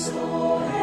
SRI-LANKA.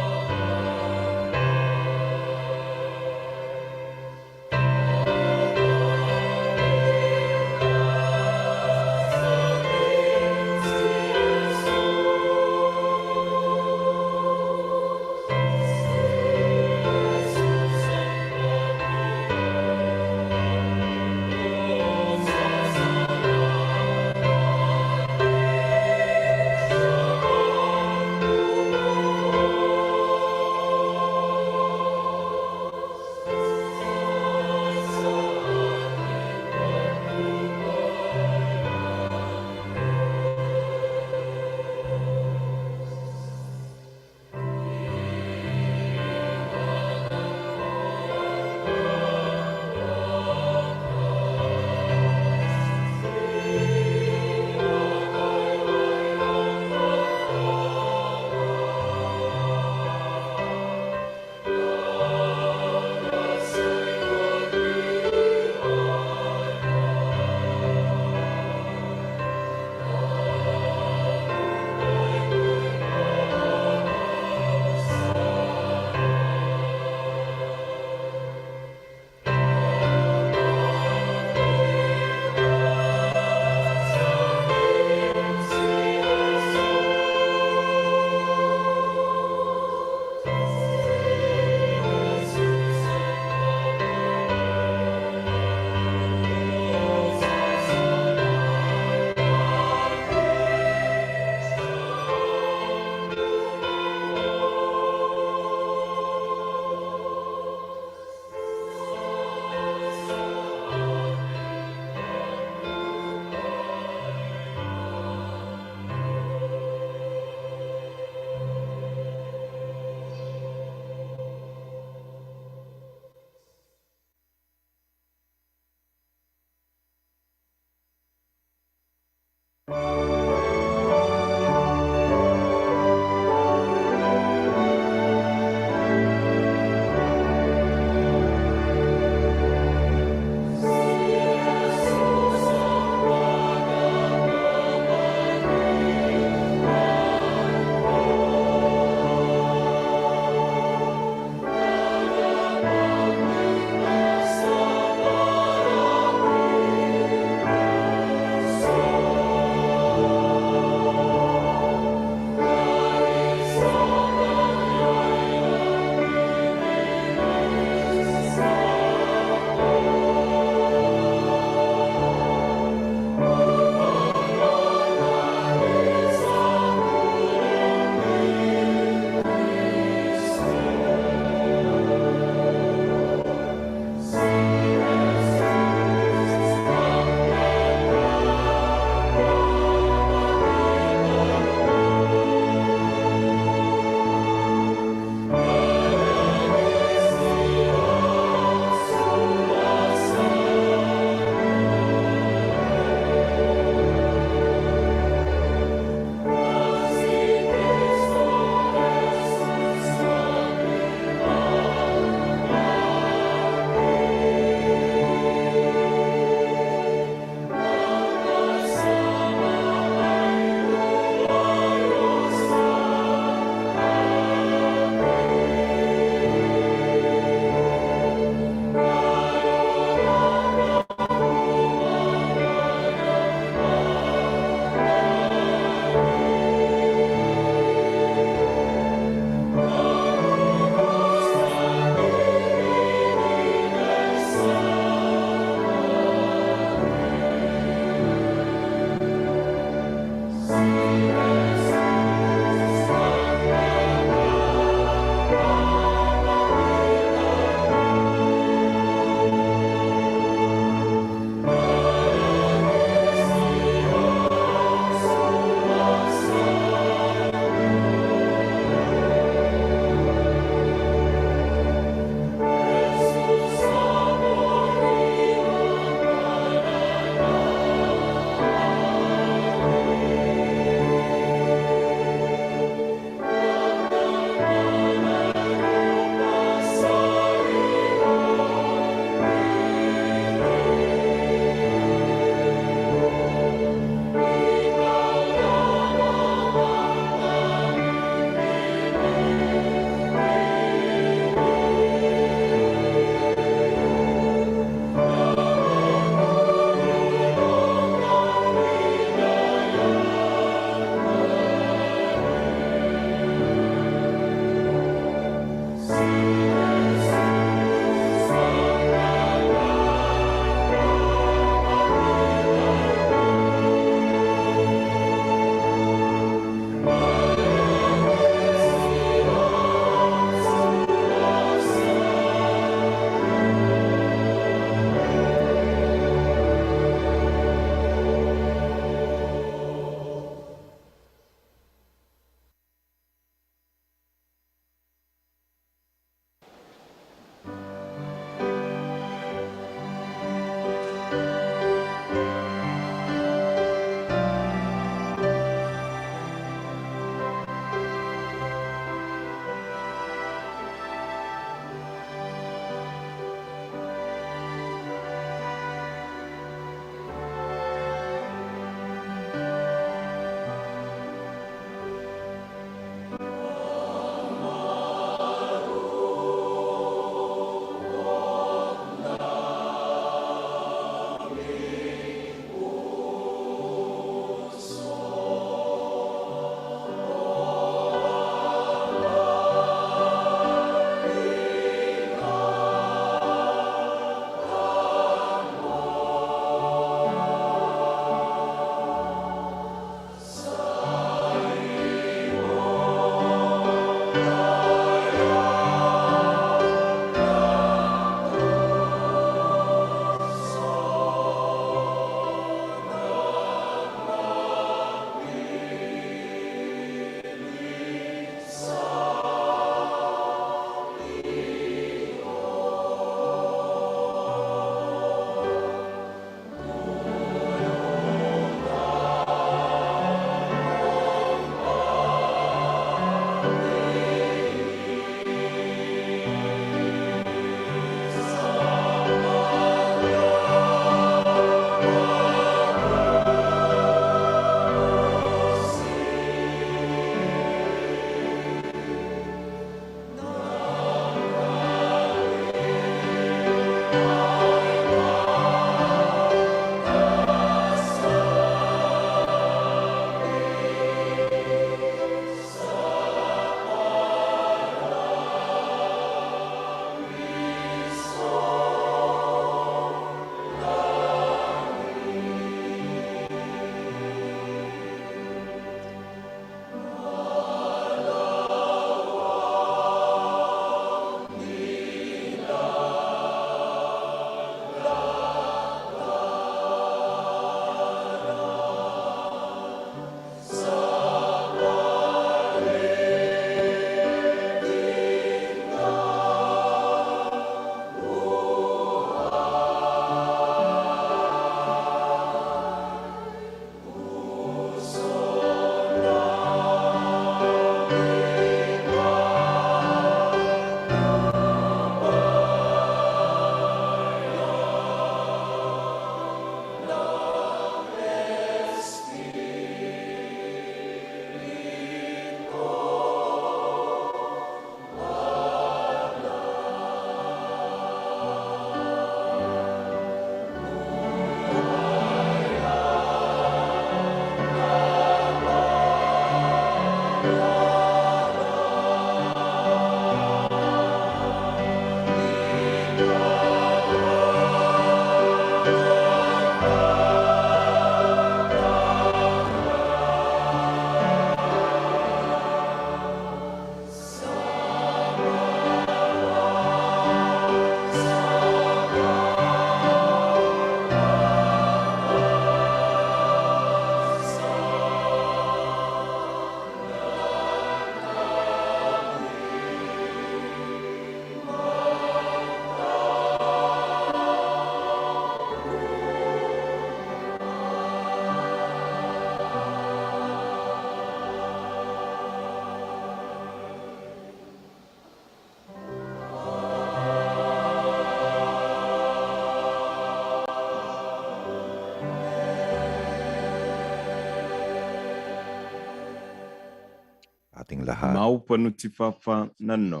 ating lahat. Mawu ƒe ŋutifafa nenɔ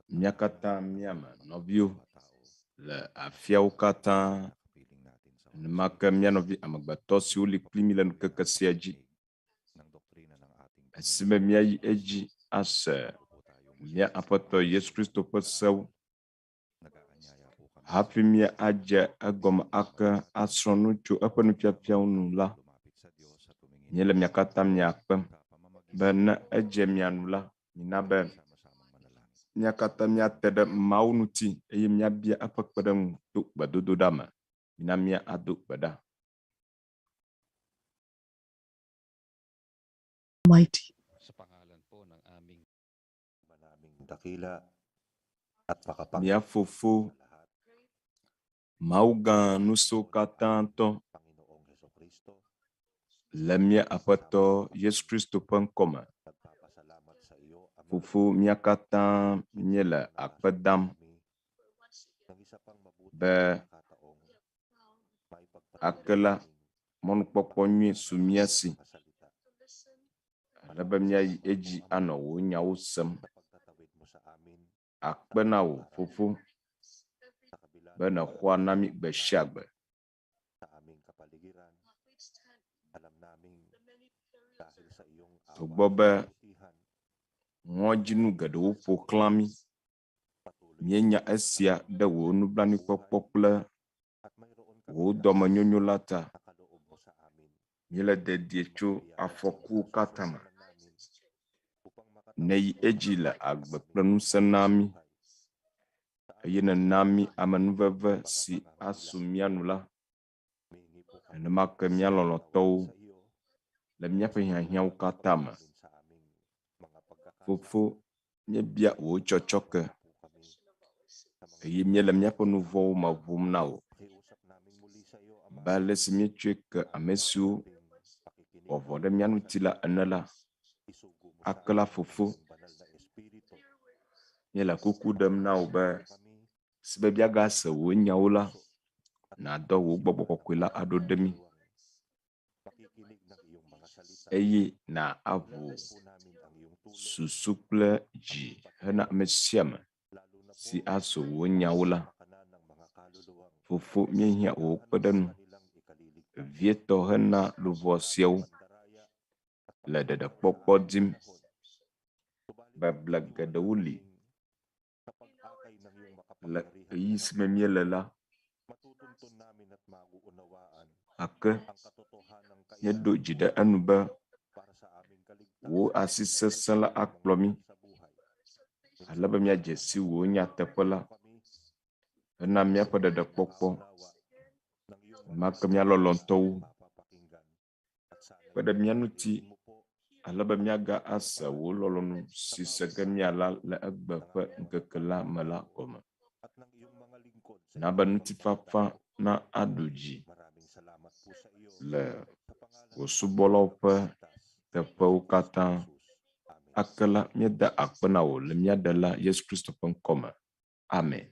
mía katã míame nɔviwo le afiawo katã. Nemake mía nɔvi amegbetɔ siwo li kpli mí le ŋkeke sia dzi. Esime míayi edzi ase mía Aƒetɔ Yesu Kristo ƒe sewo. Hafi mía adze egɔme ake asrɔ̃ nu tso eƒe nufiafiawo nu la, míele mía katã míakpem be ne edze mía nu la, mina be mía katã míate ɖe Mawu ŋuti eye míabia eƒe kpeɖeŋu to gbedodoɖa me. Mina mía ado gbe ɖa. Mighty. Mía Fofo, Mawu gã nusiwo katã tɔ le mía Aƒetɔ Yesu Kristo ƒe ŋkɔ me. Fofo, mía katã míele akpe dam be ake la mɔnukpɔkpɔ nyui su mía si, alebe míayi edzi anɔ wò nyawo sem. Akpe na wò Fofo be nèxɔa na mí gbe sia gbe. Togbɔ be ŋɔdzinu geɖewo ƒo xlã mí, míenya esia ɖe wò nublanuikpɔkpɔ kple wò dɔmenyonyo la ta. Míele dedie tso afɔkuwo katã me. Neyi edzi le agbe kple ŋusẽ na mí, eye nèna mí amenuveve si asu mía nu la. Nenemake mía lɔlɔ̃tɔwo le míaƒe hiahiãwo katã me. Fofo, míebia wò tsɔtsɔke eye míele míaƒe nu vɔ̃wo me ʋum na wò. Be ale si míetsɔe ke ame siwo wɔvɔ ɖe mía ŋuti la ene la, ake la Fofo, míele kuku ɖem na wò be si be míagase wò nyawo la, nàdɔ wò gbɔgbɔ kɔkɔe la aɖo ɖe mí, eye na aʋu susu kple dzi hena ame sia ame si aso wò nyawo la. Fofo, míehiã wò kpeɖeŋu vietɔ hena luʋɔ siawo le ɖeɖekpɔkpɔ dim. Beble geɖewo li le ɣeyiɣi si me míele la, ake míeɖo dzi ɖe enu be wò asi sesẽ la akplɔ mí, alebe míadze si wò nyateƒe la hena míaƒe ɖeɖekpɔkpɔ. Make mía lɔlɔ̃tɔwo kpe ɖe mía ŋuti, alebe míaga ase wò lɔlɔ̃nu si sege míala le egbe ƒe ŋkeke la me la gɔme. Na be ŋutifafa na aɖu dzi le wò subɔlawo ƒe teƒewo katã. Ake la míede akpe na wò le mía Ɖela Yesu Kristo ƒe ŋkɔ me. Amen.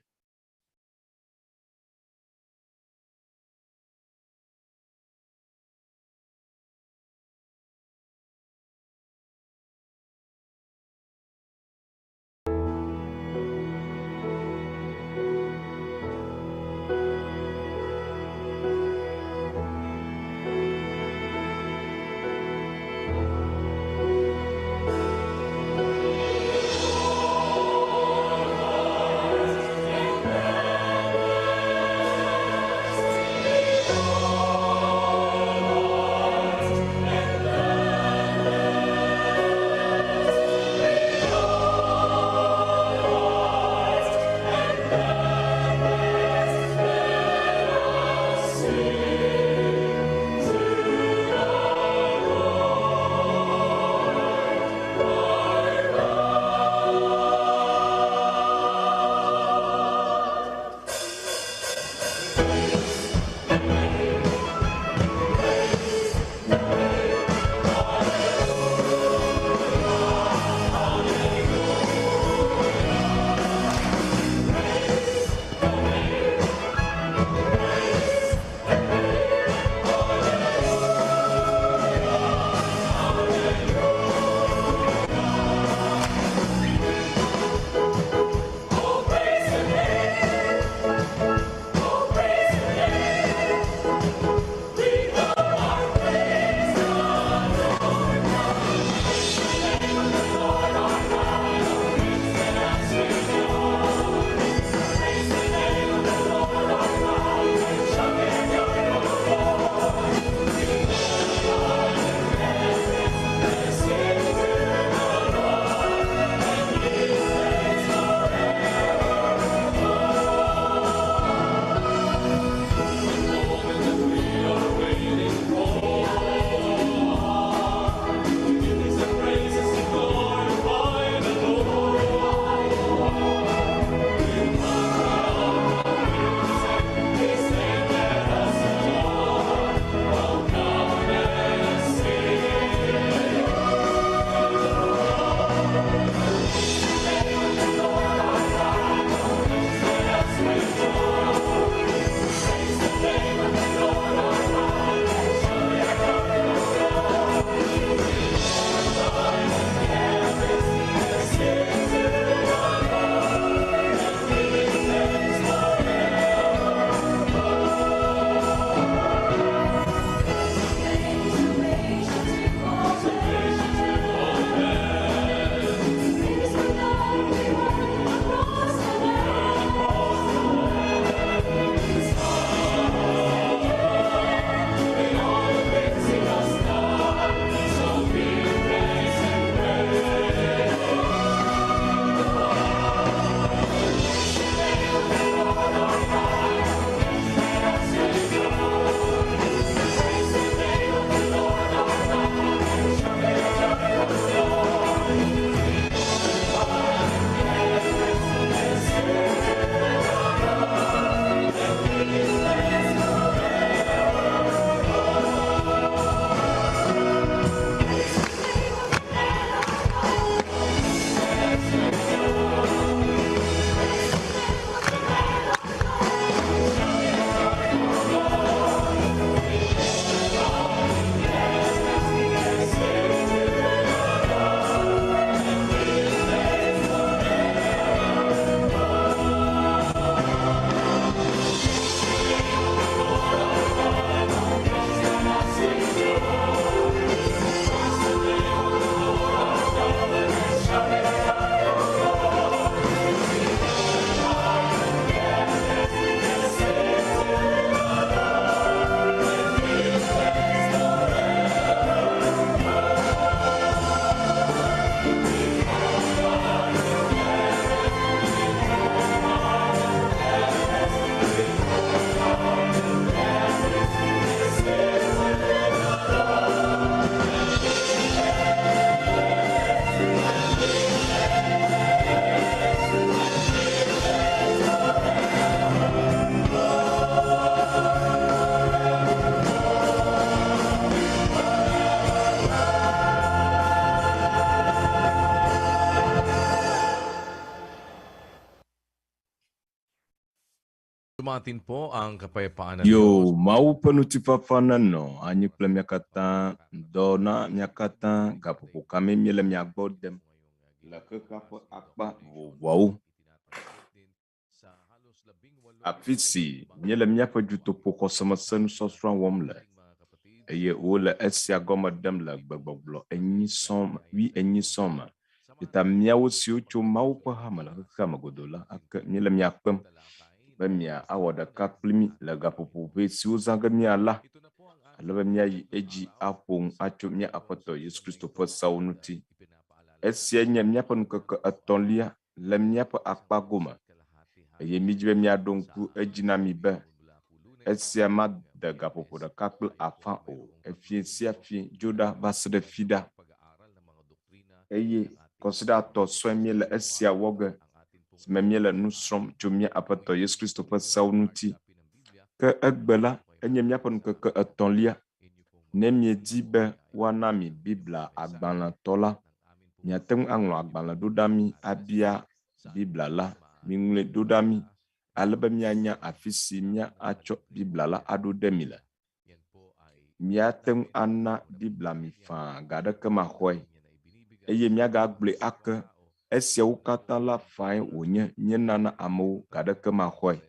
Yeah. Yo, Mawu ƒe ŋutifafa nenɔ anyi kple mía katã, dɔ na mía katã, gaƒoƒo kame míele mía gbɔ dem le xexea ƒe akpa vovovoawo. Afi si míele míaƒe dutoƒo xɔsemenusɔsrɔ wɔm le, eye wole esia gɔme dem le gbegbɔgblɔ enyi sɔm me. Eta míawo siwo tso Mawu ƒe hame le xexea me godoo la, míele mía kpem be míawɔ ɖeka kpli mí le gaƒoƒo ʋɛ siwo zã ge míala, alebe míayi edzi aƒo ŋu atso mía Aƒetɔ Yesu Kristo ƒe sewo ŋuti. Esia nye míaƒe ŋkeke etɔ̃lia le míaƒe akpa gome, eye mídzi be míaɖo ŋku edzi na mí be esia made gaƒoƒo ɖeka kple afã o, efie sia fie dzo ɖa va se ɖe fi ɖa, eye kɔsiɖatɔ sɔe míele esia wɔ ge, si me míele nu srɔ̃m tso mía Aƒetɔ Yesu Kristo ƒe sewo ŋuti. Ke egbe la, enye míaƒe ŋkeke etɔ̃lia, ne miedi be woana mi Biblia agbalẽtɔ la, miate ŋu aŋlɔ agbalẽ ɖo ɖa mí abia Biblia la, miŋlɔe ɖo ɖa mí, alebe míanya afi si míatsɔ Biblia la aɖo ɖe mi le. Míate ŋu ana Biblia mi fãa ga ɖeke maxɔe, eye míagagblɔe ake esiawo katã la fãe wònye míenana amewo ga ɖeke maxɔe.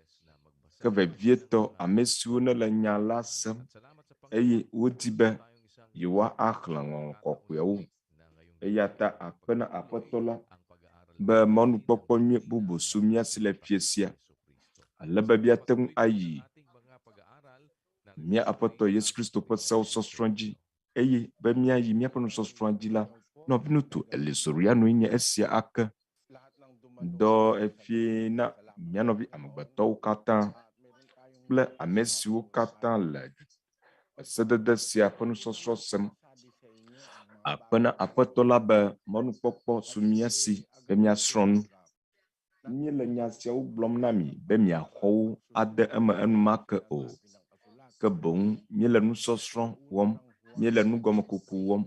Ke vevietɔ ame siwo ne le nya la sem, eye wodi be yewoa axlẽ ŋɔŋlɔ kɔkɔeawo, eya ta akpe na Aƒetɔ la be mɔnukpɔkpɔ nyui bubu su mía si le fie sia, alebe míate ŋu ayi mía Aƒetɔ Yesu Kristo ƒe sewo sɔsrɔ̃ dzi, eye be míayi míaƒe nusɔsrɔ̃ dzi la, nɔvinutu Eli Soriano nye esia ake. Dɔ efie na mía nɔvi amegbetɔwo katã kple ame siwo katã le sedede sia ƒe nusɔsrɔ̃ sem. Akpe na Aƒetɔ la be mɔnukpɔkpɔ su mía si be míasrɔ̃ nu. Míele nya siawo gblɔm na mi be miaxɔ wo ade eme enumake o, ke boŋ míele nusɔsrɔ̃ wɔm, míele nugɔmekɔkɔ wɔm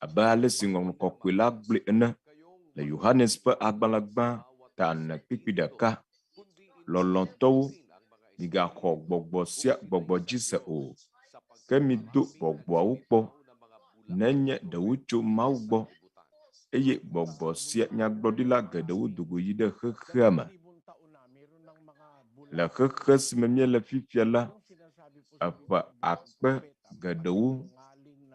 abe ale si ŋɔŋlɔ kɔkɔe la gblɔe ene le Yohanes ƒe agbalẽ gbã 4:1. Lɔlɔ̃tɔwo, migaxɔ gbɔgbɔ sia gbɔgbɔ dzi se o, ke mido gbɔgbɔawo kpɔ, nenye ɖewo tso Mawu gbɔ, eye gbɔgbɔ sia nyagblɔɖila geɖewo dogo yi ɖe xexea me. Le xexe si me míele fifia la, eƒe akpe geɖewo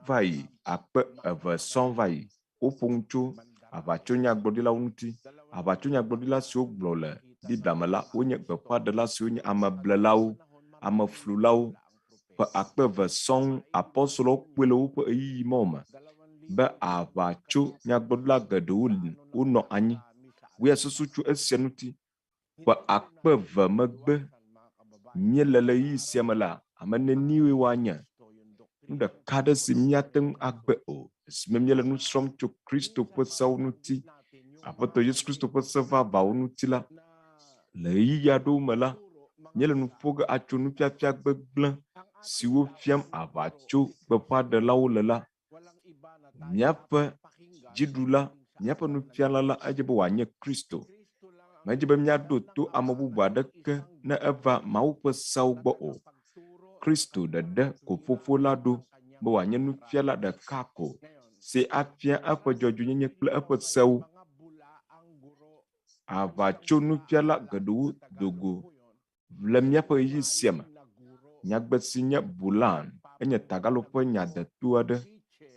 va yi, akpe 2 sɔŋ va yi, woƒo ŋu tso aʋatsonyagblɔɖilawo ŋuti. Aʋatsonyagblɔɖila siwo gblɔ le Biblia me la, wonye gbeƒãɖela siwo nye ameblelawo, ameflulawo. Ƒe akpe 2 sɔŋ apɔstolowo kpɔe le woƒe ɣeyiɣi mɔ me be aʋatsonyagblɔɖila geɖewo wonɔ anyi. Woya susu tso esia ŋuti. Ƒe akpe 2 megbe míele le ɣeyiɣi sia me la, ame neniwoe woanye. Nu ɖeka ɖe si míate ŋu agbe o, esime míele nu srɔ̃m tso Kristo ƒe sewo ŋuti, Aƒetɔ Yesu Kristo ƒe se vavawo ŋuti la, le ɣeyiɣi aɖewo me la, míele nu ƒo ge atso nufiafia gbegblẽ siwo fiam aʋatso gbeƒãɖelawo le la. Míaƒe dziɖula, míaƒe nufiala la, edze be wòanye Kristo. Medze be míaɖo to ame bubu aɖeke ne eva Mawu ƒe seawo gbɔ o. Kristo ɖeɖe ko Fofo la ɖo be wòanye nufiala ɖeka ko si afia eƒe dzɔdzɔenyenye kple eƒe sewo. Aʋatso nufiala geɖewo dogo le míaƒe ɣeyiɣi sia me. Nyagbe si nye Bulan, enye Tagalo ƒe nyadeto aɖe.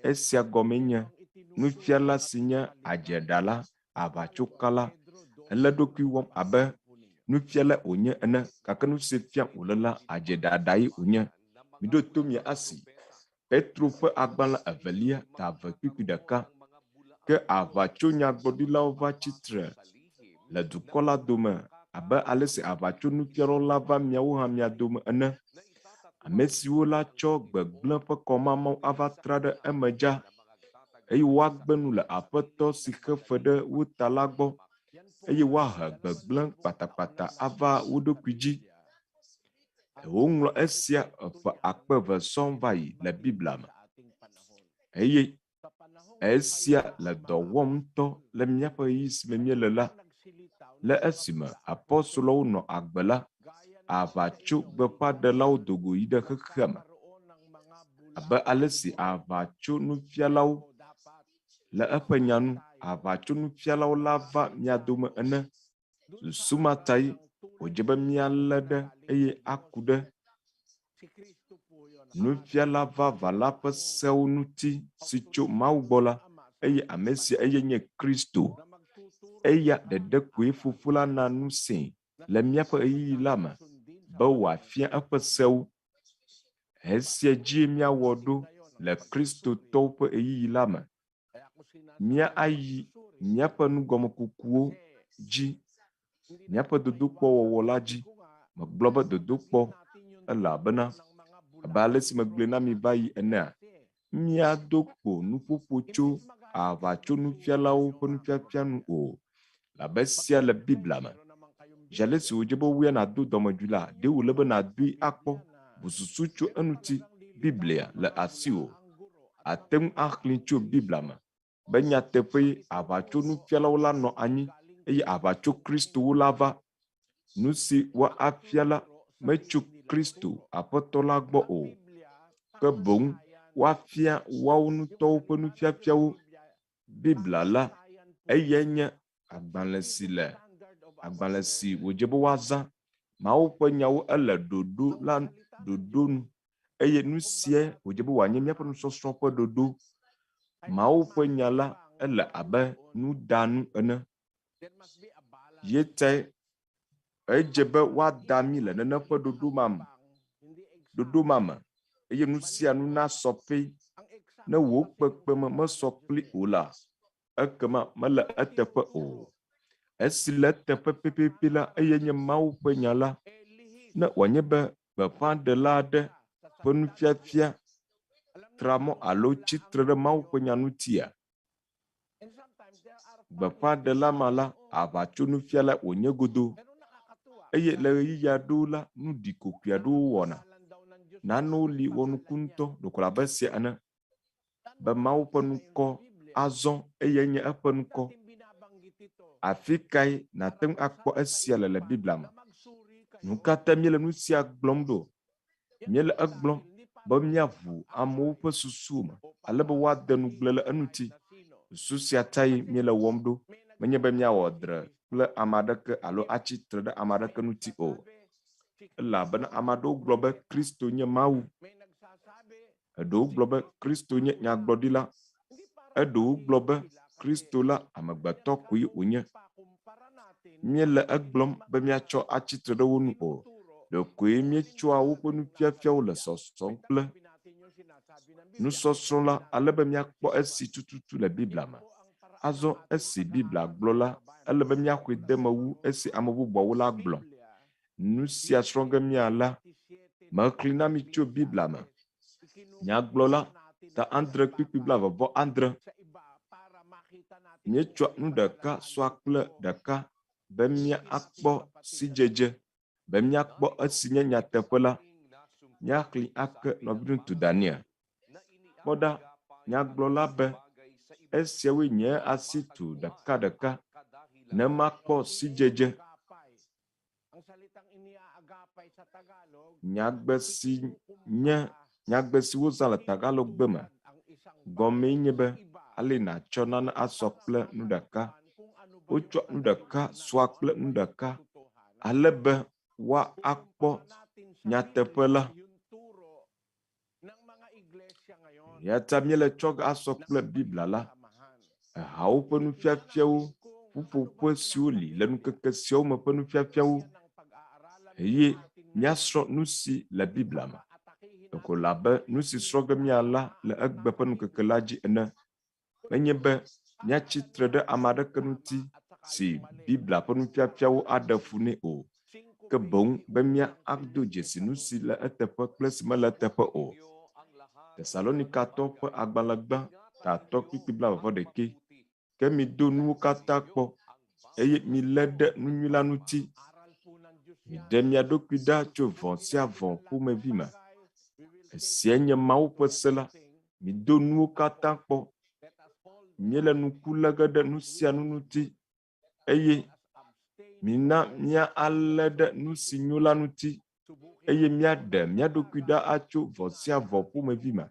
Esia gɔme nye nufiala si nye adzeɖala, aʋatsokala, ele ɖokui wɔm abe nufiala wònye ene, gake nu si fiam wòle la, adzeɖaɖae wònye. Miɖo to mia asi Petro ƒe agbalẽ 2:1. Ke aʋatsonyagblɔɖilawo va tsitre le dukɔ la dome abe ale si aʋatsonufialawo la va miawo hã mia dome ene. Ame siwo la tsɔ gbegblẽ ƒe kɔmamawo ava tra ɖe emedza, eye woagbe nu le Aƒetɔ si xe fe ɖe wo ta la gbɔ, eye woahe gbegblẽ kpatakpata ava wo ɖokui dzi. Woŋlɔ esia eƒe akpe 2 sɔŋ va yi le Biblia me, eye esia le dɔ wɔm ŋutɔ le míaƒe ɣeyiɣi si me míele la. Le esime apɔstolowo nɔ agbe la, ava tso gbeƒãɖelawo dogo yi ɖe xexea me. Abe ale si ava tso nufialawo le eƒe nyanu, ava tso nufialawo la va mia dome ene. Susumatai wòdze be míalé ɖe eye aku ɖe nufiala vava la ƒe sewo ŋuti si tso Mawu gbɔ la, eye ame sia eye nye Kristo. Eya ɖeɖe koe Fofo la na nusẽ le míaƒe ɣeyiɣi la me be wòafia eƒe sewo. Hesia dzie míawɔ ɖo le kristotɔwo ƒe ɣeyiɣi la me. Míayi míaƒe nugɔmekukuwo dzi, míaƒe dodokpɔ wɔwɔ la dzi. Megblɔ be dodokpɔ elabena abe ale si megblɔe na mi va yi enea, míado kpo nuƒoƒo tso ava tso nufialawo ƒe nufiafia nu o. Labe esia le Biblia me. Zi si wòdze be woya nàdo dɔmedzoe la, ɖe wòle be nàdoe akpɔ. Bususu tso eŋuti Biblia le asiwò. Ate ŋu axlẽ tso Biblia me be nyateƒe ava tso nufialawo la nɔ anyi eye ava tso Kristowo la va. Nu si wa afia la metso Kristo Aƒetɔ la gbɔ o, ke boŋ woafia woawo ŋutɔwo ƒe nufiafiawo. Biblia la eyae nye agbalẽ si wòdze be woazã. Mawu ƒe nyawo ele ɖoɖo la ɖoɖo nu, eye nu sia wòdze be wòanye míaƒe nusɔsrɔ̃ ƒe ɖoɖo. Mawu ƒe nya la ele abe nuɖanu ene. Yetae edze be woada mí le nene ƒe ɖoɖo ma me, eye nu sia nu nasɔ ƒe. Ne wò kpekpeme mesɔ kpli o la, ekema mele eteƒe o. Esi le eteƒe pɛpɛpɛ la, eye nye Mawu ƒe nya la, ne wòanye be gbeƒãɖela aɖe ƒe nufiafia tra mɔ alo tsitre ɖe Mawu ƒe nya ŋutia, gbeƒãɖela ma la ava tso nufiala wònye godoo. Eye le ɣeyiɣi aɖewo la, nu ɖikokoe aɖewo wɔna. Nanewo li wɔnuku ŋutɔ ɖokoro abe esia ene. Be Mawu ƒe nukɔ azɔ eye nye eƒe nukɔ. Afi kae nate ŋu akpɔ esia le Biblia me. Nu katã míele nu sia gblɔm ɖo. Míele egblɔm be míaʋu amewo ƒe susuwo me, alebe woade nugble le eŋuti. Susu sia tae míele wɔm ɖo. Menye be míawɔ dre kple ame aɖeke alo atsitre ɖe ame aɖeke ŋuti o. Elabena ame aɖewo gblɔ be Kristo nye Mawu. Eɖewo gblɔ be Kristo nye nyagblɔɖila. Eɖewo gblɔ be Kristo la amegbetɔ koe wònye. Míele egblɔm be míatsɔ atsitre ɖe wo nu o. Ɖekoe míetsɔa woƒe nufiafiawo le sɔsɔm kple nusɔsrɔ̃ la, alebe míakpɔ esi tututu le Biblia me. Azɔ esi Biblia gblɔ la, ele be míaxɔe de me wu esi ame bubuawo la gblɔ. Nu sia srɔ̃ ge míala, mexlẽ na mi tso Biblia me. Nyagblɔla ta 9:27. Míetsɔ nu ɖeka sɔa kple ɖeka be míakpɔ sidzedze, be míakpɔ esi nye nyateƒe la. Míaxlẽ ake nɔvi ŋutsu Daniel. Kpɔɖa, nyagblɔla be esiawoe nye asi tu ɖekaɖeka ne makpɔ sidzedze. Nyagbe si wozã le Tagalogbe me, gɔmee nye be ale natsɔ nane asɔ kple nu ɖeka. Wotsɔ nu ɖeka sɔa kple nu ɖeka, alebe woakpɔ nyateƒe la. Yata míele tsɔ ge asɔ kple Biblia la. Ehawo ƒe nufiafiawo, ƒuƒoƒe siwo li le ŋkeke siawo me ƒe nufiafiawo, eye míasrɔ̃ nu si le Biblia me. Ko labe nu si srɔ̃ ge míala le egbe ƒe ŋkeke la dzi ene. Menye be míatsitre ɖe ame aɖeke ŋuti si Biblia ƒe nufiafiawo aɖe fu nɛ o, ke boŋ be míado dzesi nu si le eteƒe kple si mele eteƒe o. Tesalonikatɔwo ƒe agbalẽ gbã 3:21. Ke mi do nuwo katã kpɔ, eye mi lé ɖe nu nyui la ŋuti. Mi ɖe mia ɖokui ɖa tso vɔ̃ sia vɔ̃ ƒomevi me. Esia nye Mawu ƒe se la. Mi do nuwo katã kpɔ. Míele nuku lé ge ɖe nu sia nu ŋuti, eye mina mía alé ɖe nu si nyo la ŋuti. eye míaɖe mía ɖokui ɖa atso vɔ sia vɔ ƒomevi me.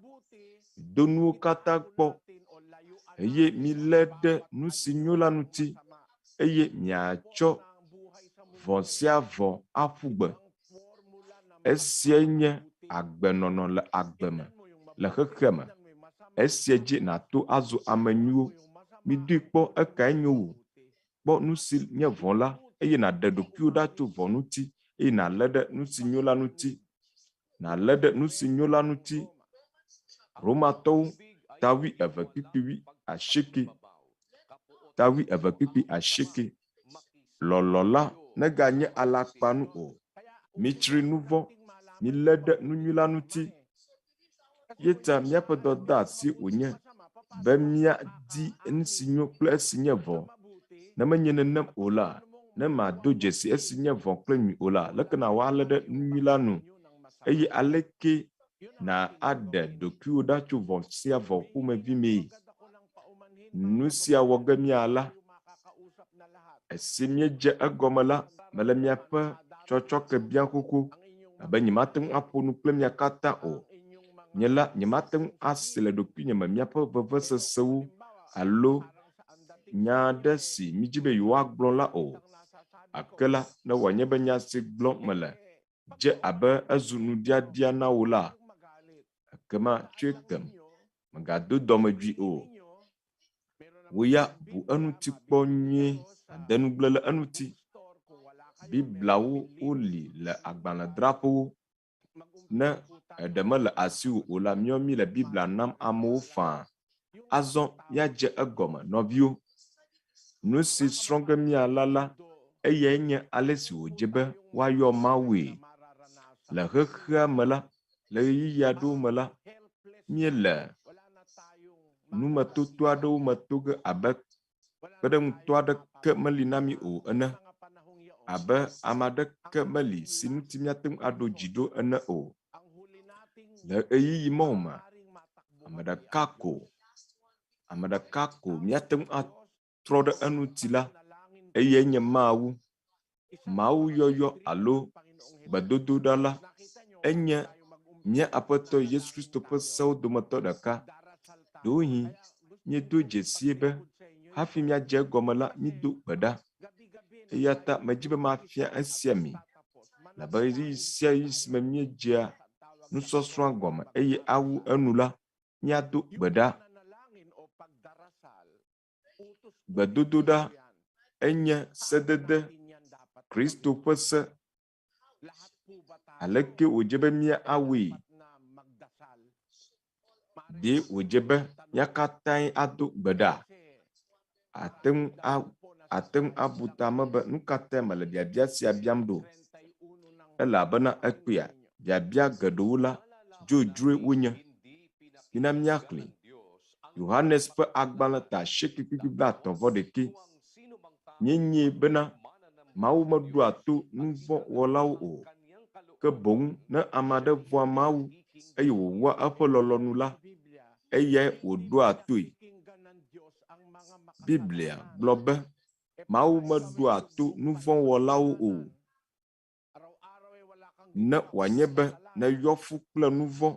Do nuwo katã kpɔ eye mílé ɖe nu si nyo la ŋuti eye míatsɔ vɔ sia vɔ aƒu gbe. Esia nye agbenɔnɔ le agbe me le xexe me. Esia dzi nato azu ame nyuiwo. Mídoe kpɔ ekae nyo wò. Kpɔ nu si nye vɔ la eye nàɖe ɖokuiwo ɖa tso vɔ ŋuti eye nàlé ɖe nu si nyo la ŋuti. Nàlé ɖe nu si nyo la ŋuti. Romatɔwo 12:9. 12:9. Lɔlɔ la neganye alakpanu o. Mitsri nu vɔ. Milé ɖe nu nyui la ŋuti. Yeta míaƒe dɔdeasi wònye be míadi nu si nyo kple esi nye vɔ. Ne menye nenem o la, ne mado dzesi esi nye vɔ kple nyui o la, leke na woalé ɖe nu nyui la nu? Eye aleke na aɖe ɖokuiwo ɖa tso vɔ sia vɔ ƒomevi mee? Nu sia wɔ ge míala. Esi míedze egɔme la, mele míaƒe tsɔtsɔke biã xoxo abe nyemate ŋu aƒo nu kple mia katã o. Nye la nyemate ŋu asi le ɖokuinye me míaƒe vevesesewo alo nya aɖe si mídzi be yewoagblɔ la o. Ake la, ne wòanye be nya si gblɔm mele dze abe ezu nuɖiaɖia na wò la, ekema tsoe kem, megado dɔmedzoe o. Wo ya bu enuti kpɔ nyuie, ade nugble le enuti. Bibliawo woli le agbalẽdraƒewo. Ne eɖe mele asiwò o la, mí le Biblia nam amewo faa. Azɔ míadze egɔme nɔviwo. Nu si srɔ̃ ge míala la, eyae nye ale si wòdze be woayɔ Mawue. Le xexea me la, le ɣeyiɣi aɖewo me la, míele numetoto aɖewo me to ge abe kpeɖeŋutɔ aɖeke meli na mí o ene. Abe ame aɖeke meli si ŋuti míate ŋu aɖo dzi ɖo ene o. Le ɣeyiɣi mawo me, ame ɖeka ko míate ŋu atrɔ ɖe eŋuti la, eye nye Mawu. Mawu yɔyɔ alo gbedodoɖa la, enye mía Aƒetɔ Yesu Kristo ƒe sewo dometɔ ɖeka. Ɖewohĩ míedo dzesie be hafi míadze egɔme la, mído gbe ɖa. Eya ta medzi be mafia esia mi. Labe ɣeyiɣi sia ɣi si me míedzea nusɔsrɔ̃a gɔme eye awu enu la, míado gbe ɖa. Gbedodoɖa enye sedede Kristo ƒe se. Aleke wòdze be míawɔe? Ɖe wòdze be mía katãe ado gbe ɖa? Ate ŋu abu ta me be nu katã mele biabia sia biam ɖo. Elabena ekpea, biabia geɖewo la, dzodzroe wonye. Mina míaxlẽ Yohanes ƒe agbalẽ 9:31. Míenye bena Mawu meɖoa to nu vɔ̃ wɔlawo o, ke boŋ ne ame aɖe vɔ̃a Mawu eye wòwɔa eƒe lɔlɔ̃nu la, eyae wòɖoa toe. Biblia gblɔ be Mawu meɖoa to nu vɔ̃ wɔlawo o. Ne wòanye be neyɔ fu kple nu vɔ̃,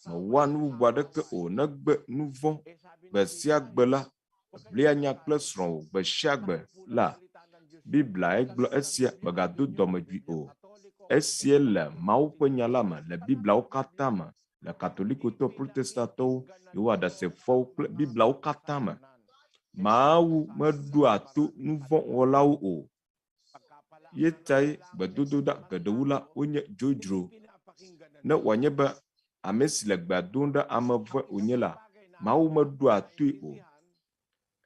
mewɔa nu bubu aɖeke o negbe nu vɔ̃. Gbe sia gbe la, blia nya kple srɔ̃wò gbe sia gbe la, Biblia gblɔ esia, megado dɔmedzoe o. Esia le Mawu ƒe nya la me le Bibliawo katã me, le katolikotɔwo, protestantɔwo, yewoa ɖasefɔwo kple Bibliawo katã me. Mawu meɖoa to nu vɔ̃ wɔlawo o. Yetae gbedodoɖa geɖewo la, wonye dzodzro. Ne wòanye be ame si le gbea dom ɖe ame vɔ̃e wònye la, Mawu meɖoa toe o.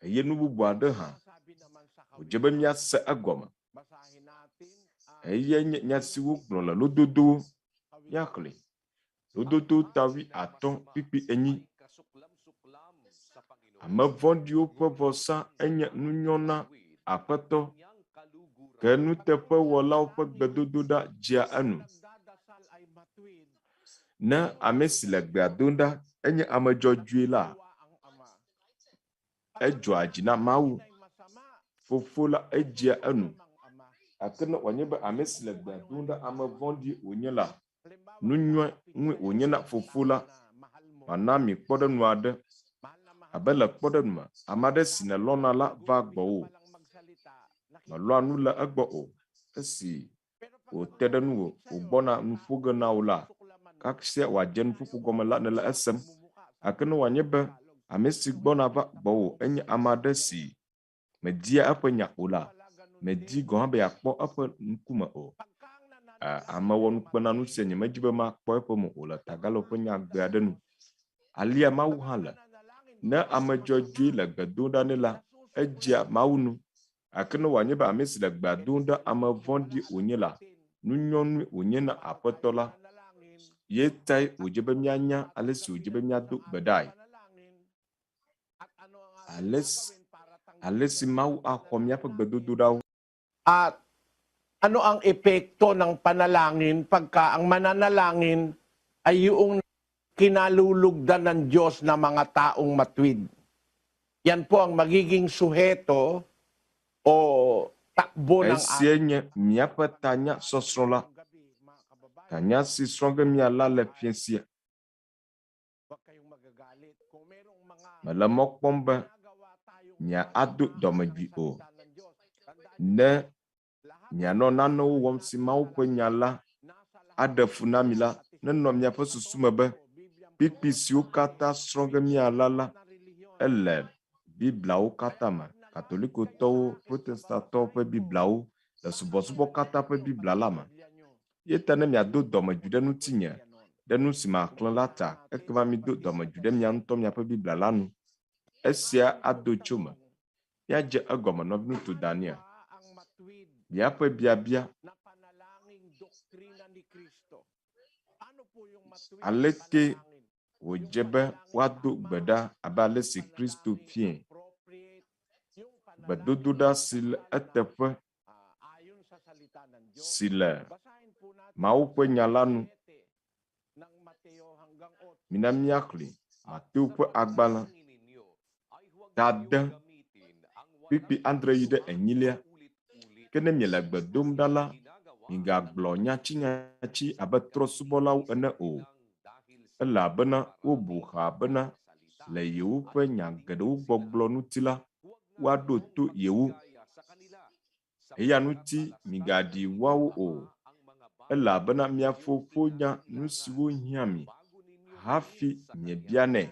Eye nu bubu aɖe hã, wòdze be míase egɔme. Eyae nye nya siwo gblɔ le lododowo. Míaxlẽ lododo 5:8. Ame vɔ̃ɖiwo ƒe vɔsa enye nunyɔ na Aƒetɔ, ke nuteƒewɔlawo ƒe gbedodoɖa dzea enu. Ne ame si le gbea dom ɖa enye ame dzɔdzɔe la, edzɔa dzi na Mawu. Fofo la edzea enu. akene wanyebe amesi le gbe dunda ame vɔ̃ɖi wonye la nunyɔ ŋu wonye na fofo la mana mi kpɔɖenu aɖe abe le kpɔɖenu me ame aɖe si ne lɔna la va gbɔwò melɔa nu le egbɔ o esi wòte ɖe nuwò wògbɔna nuƒo ge na wò la kasia wòadze nuƒoƒo gɔme la ne le esem akene wanye be ame si gbɔna va gbɔwò enye ame aɖe si media eƒe nya o la medi gɔ hã be yakpɔ eƒe ŋkume o. Ame wɔ nukpenanu sia nyemedzi be makpɔ eƒe mo o le tagalo ƒe nyagbe aɖe nu. Alia Mawu hã le. Ne ame dzɔdzɔe le gbe dom ɖa nɛ la, edzia Mawu nu. Akene wòanye be ame si le gbea dom ɖa ame vɔ̃ɖi wònye la, nunyɔnu wònye na Aƒetɔ la. Ye tae wòdze be míanya ale si wòdze be míado gbe ɖae. Ale si Mawu axɔ míaƒe gbedodoɖawo. Ano ang epekto ng panalangin pagka ang mananalangin ay yung kinalulugdan ng Diyos na mga taong matuwid? Yan po ang magiging suheto o takbo ng ating míaƒe tanya sɔsrɔ̃ la. Tanya si srɔ̃ ge míala le fiesia. Mele mɔ kpɔm be míado dɔmedzoe o. Ne míanɔ nanewo wɔm si Mawu ƒe nya la aɖe fu na mi la, nenɔ míaƒe susu me be kpikpi siwo katã srɔ̃ ge míala la ele Bibliawo katã me, katolikotɔwo, protestantɔwo ƒe Bibliawo, le subɔsubɔ katã ƒe Biblia la me. Ye ta ne miado dɔmedzoe ɖe ŋutinye ɖe nu si maxlẽ la ta, ekema mido dɔmedzoe ɖe mia ŋutɔ miaƒe Biblia la nu. Esia ado tso me. Míadze egɔme nɔvi ŋutsu Daniel. Míaƒe biabia. Aleke wòdze be woado gbe ɖa abe ale si Kristo fie. Gbedodoɖa si le eteƒe, si le Mawu ƒe nya la nu. Mina míaxlẽ Mateo ƒe agbalẽ tade kpikpi andre yi ɖe enyilia. Ke ne miele gbe dom ɖa la, migagblɔ nyatsinyatsi abe trɔ̃subɔlawo ene o. Elabena wobu xa bena le yewoƒe nya geɖewo gbɔgblɔ ŋuti la, woaɖo to yewo. Eya ŋuti migaɖi woawo o. Elabena mia Fofo nya nu siwo hiã mi hafi miebianɛ.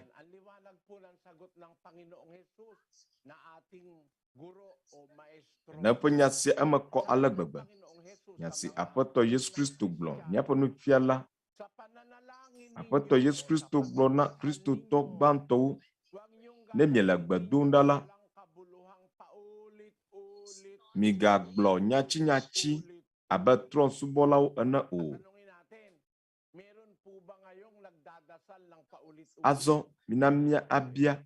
Ne ƒe nya sia eme kɔ ale gbegbe. Nya si Aƒetɔ Yesu Kristo gblɔ, míaƒe nufiala. Aƒetɔ Yesu Kristo gblɔ na kristotɔ gbãtɔwo, ne miele gbe dom ɖa la, migagblɔ nyatsinyatsi abe trɔ̃subɔlawo ene o. Azɔ mina míabia,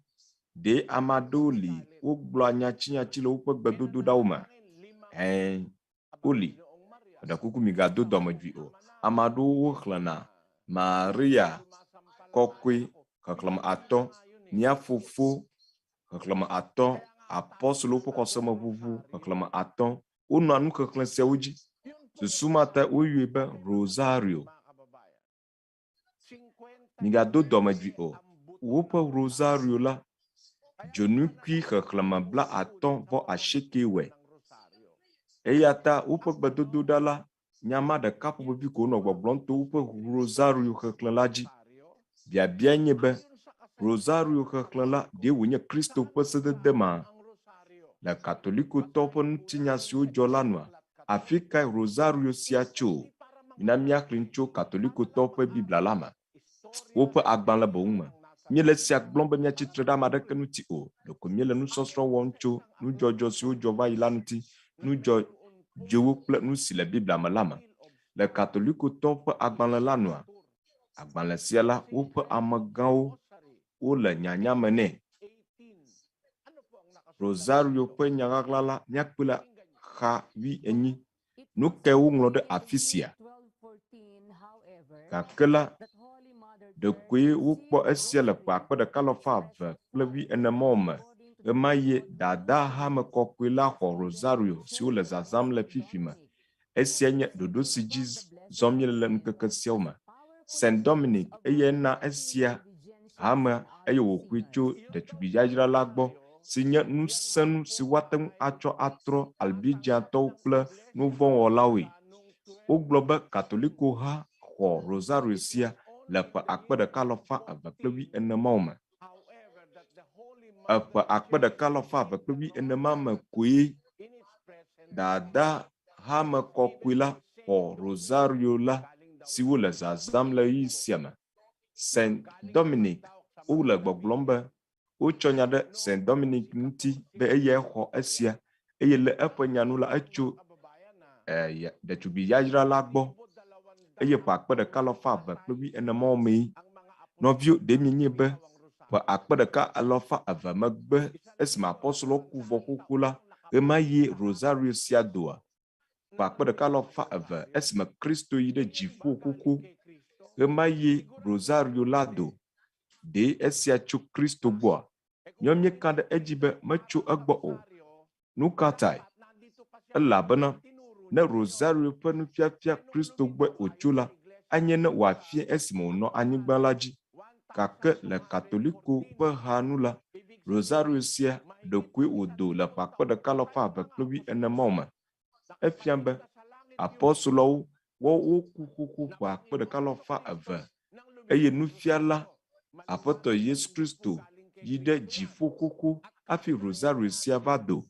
ɖe ame aɖewo li wogblɔa nyatsinyatsi le woƒe gbedodoɖawo me? Woli. Eɖe kuku migado dɔmedzoe o. Ame aɖewo woxlẽna Maria kɔkɔe xexlẽme atɔ, mía Fofo xexlẽme atɔ, apɔstolowo ƒe xɔsemeʋuʋu xexlẽme atɔ. Wonɔa nu xexlẽ siawo dzi. Susu ma ta woyɔe be Rosario. Migado dɔmedzoe o. Woƒe Rosario la, dzonukui xexlẽme 59 wɔe. Eya ta woƒe gbedodoɖa la, nyama ɖeka ƒomevi ko wonɔ gbɔgblɔm to woƒe Rosario xexlẽ la dzi. Biabia nye be Rosario xexlẽ la ɖe wònye Kristo ƒe sedede ma? Le katolikotɔ ƒe ŋutinya siwo dzɔ la nua, afi kae Rosario sia tso? Mina míaxlẽ tso katolikotɔ ƒe Biblia la me. Woƒe agbalẽ boŋ me. Míele sia gblɔm be míatsitre ɖe ame aɖeke ŋuti o. Ɖeko míele nusɔsrɔ̃ wɔm tso nudzɔdzɔ siwo dzɔ va yi la ŋuti, nudzɔdzɔwo kple nu si le Biblia me la me. Le katolikotɔ ƒe agbalẽ la nua, agbalẽ sia la, woƒe amegãwo wole nyanya me nɛ. Rosario ƒe nyaɣaɣla la, míakpɔe le xa 8. Nu ke woŋlɔ ɖe afi sia. Gake la, ɖekoe wokpɔ esia le ƒe 1,240 me. Ema ye dada hame kɔkɔe la xɔ Rosario siwo le zazãm le fifi me. esia nye ɖoɖo si dzi zɔm le ŋkeke siawo me. Saint Dominic eye na esia hame eye wòƒoe tso ɖetugbi yayra la gbɔ si nye nusenu si woate ŋu atsɔ atrɔ albidziatɔwo kple nuvɔ̃wɔlawoe. Wogblɔ be katoliko ha xɔ rosario sia le ƒe 1914 me. Eƒe 1914 me koe dada hame kɔkɔe la xɔ rosario la siwo le zazam le ɣi sia me. Saint Dominic wole gbɔgblɔm be wotsɔ nya ɖe Saint Dominic ŋuti be eya xɔ esia eye le eƒe nyanu la etso ɖetugbi yayra la gbɔ eye ƒe 1914 mee. Nɔvio ɖe mienye be ƒe 1902 megbe esime apɔstolo ku vɔ xoxo la ema yi rosario sia doa. Ƒe 1902 esime Kristo yi ɖe dziƒo xoxo ema yi rosario la do. Ɖe esia tso Kristo gbɔa. Nyɔmie ka ɖe edzi be metso egbɔ o. Nu ka tae? Elabena ne rosario ƒe nufiafia Kristo gbɔ wòtso la anye ne wòafia esime wònɔ anyigba la dzi. Gake le katoliko ƒe ha nu la rosario sia ɖekoe wòdo le ƒe 1914 me. Efia be apɔstolowo woku xoxo ƒe 1902 eye nufiala Aƒetɔ Yesu Kristo yi ɖe dziƒo xoxo hafi rosario sia va do.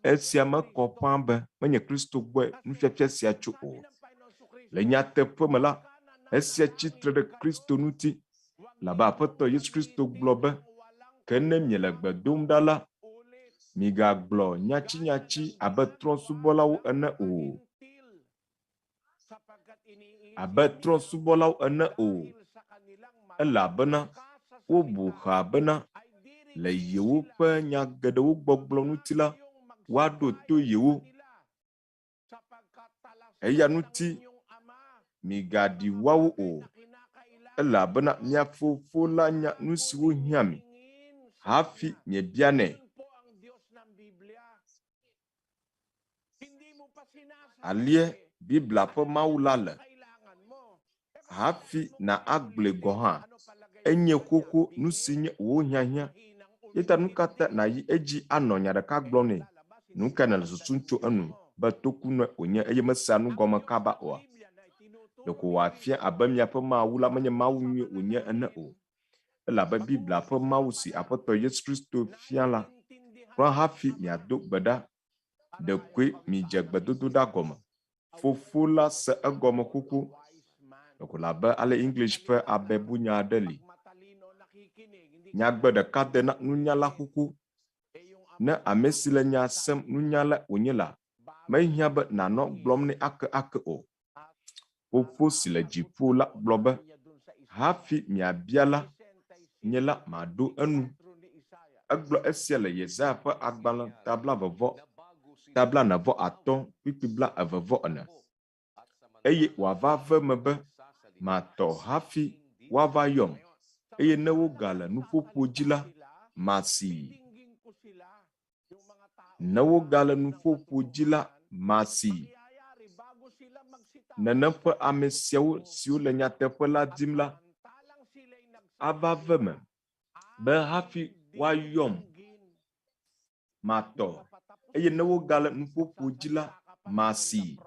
Esia mekɔ ƒãa be menye Kristo gbɔe nufiafia sia tso o. Le nyateƒe me la, esia tsitre ɖe Kristo ŋuti. Labe Aƒetɔ Yesu Kristo gblɔ be ke ne miele gbe dom ɖa la, migagblɔ nyatsinyatsi abe trɔ̃subɔlawo ene o. Abe trɔ̃subɔlawo ene o. Elabena wobu xa bena le yewo ƒe nya geɖewo gbɔgblɔ ŋuti la, woaɖo to yewo. Eya ŋuti migaɖi woawo o. Elabena mia fofo la nya nu siwo hiã mi hafi miebianɛ. Alie Biblia ƒe Mawu la le. Hafi na agble gɔ hã enye xoxo nu si nye wo hiãhiã. Yeta nu ka ta na yi edzi anɔ nya ɖeka gblɔ nɛ. Nu ka ne le susum tso enu be tokunɔe wònye eye mesea nu gɔme kaba oa. Ɖeko wòafia abe miaƒe Mawu la menye Mawu nyui wònye ene o. Elabe Biblia ƒe Mawu si Aƒetɔ Yesu Kristo fia la kura hafi miado gbe ɖa. Ɖekoe midze gbedodo ɖa gɔme. Fofo la se egɔme xoxo. Ɖeko labe ale English ƒe abebunya aɖe li. Nyagbe ɖeka de na nunyala xoxo. Ne ame si le nya sem nunyala wònye la, mehiã be nanɔ gblɔm nɛ ake o. Fofo si le dziƒo la gblɔ be hafi miabia la, nye la maɖo enu. Egblɔ esia le Yesaya ƒe agbalẽ tabla 95/24. Eye wòava ve me be matɔ hafi woava yɔm. Eye ne wogale nuƒoƒo dzi la, masii. Ne wogale nuƒoƒo dzi la, masii. Nene ƒe ame siawo siwo le nyateƒe la dim la, ava ve me be hafi woayɔm, matɔ. Eye ne wogale nuƒoƒo dzi la, masii.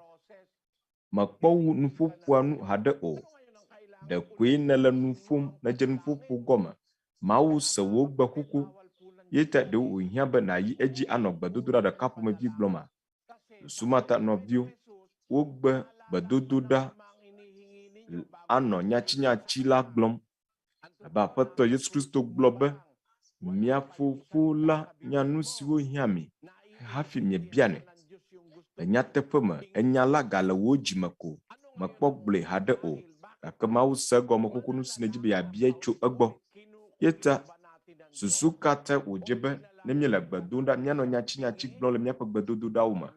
Mekpɔ wu nuƒoƒoa nu haɖe o. Ɖekoe nele nu ƒom nedze nuƒoƒo gɔme. Mawu se wo gbe xoxo. Yeta ɖewo wòhiã be nayi edzi anɔ gbedodoɖa ɖeka ƒomevi gblɔma. Sumata nɔvio wogbe gbedodoɖa anɔ nyatsinyatsi la gblɔm. Abe Aƒetɔ Yesu Kristo gblɔ be mia fofo la nya nu siwo hiã mi hafi miebianɛ. Le nyateƒe me enya la gale wo dzime ko. Mekpɔ gblɔe haɖe o. Gake Mawu se egɔme xoxo nu si nedzi be yeabia tso egbɔ. Yeta susu katã wòdze be ne miele gbe dom ɖa míanɔ nyatsinyatsi gblɔm le míaƒe gbedodoɖawo me.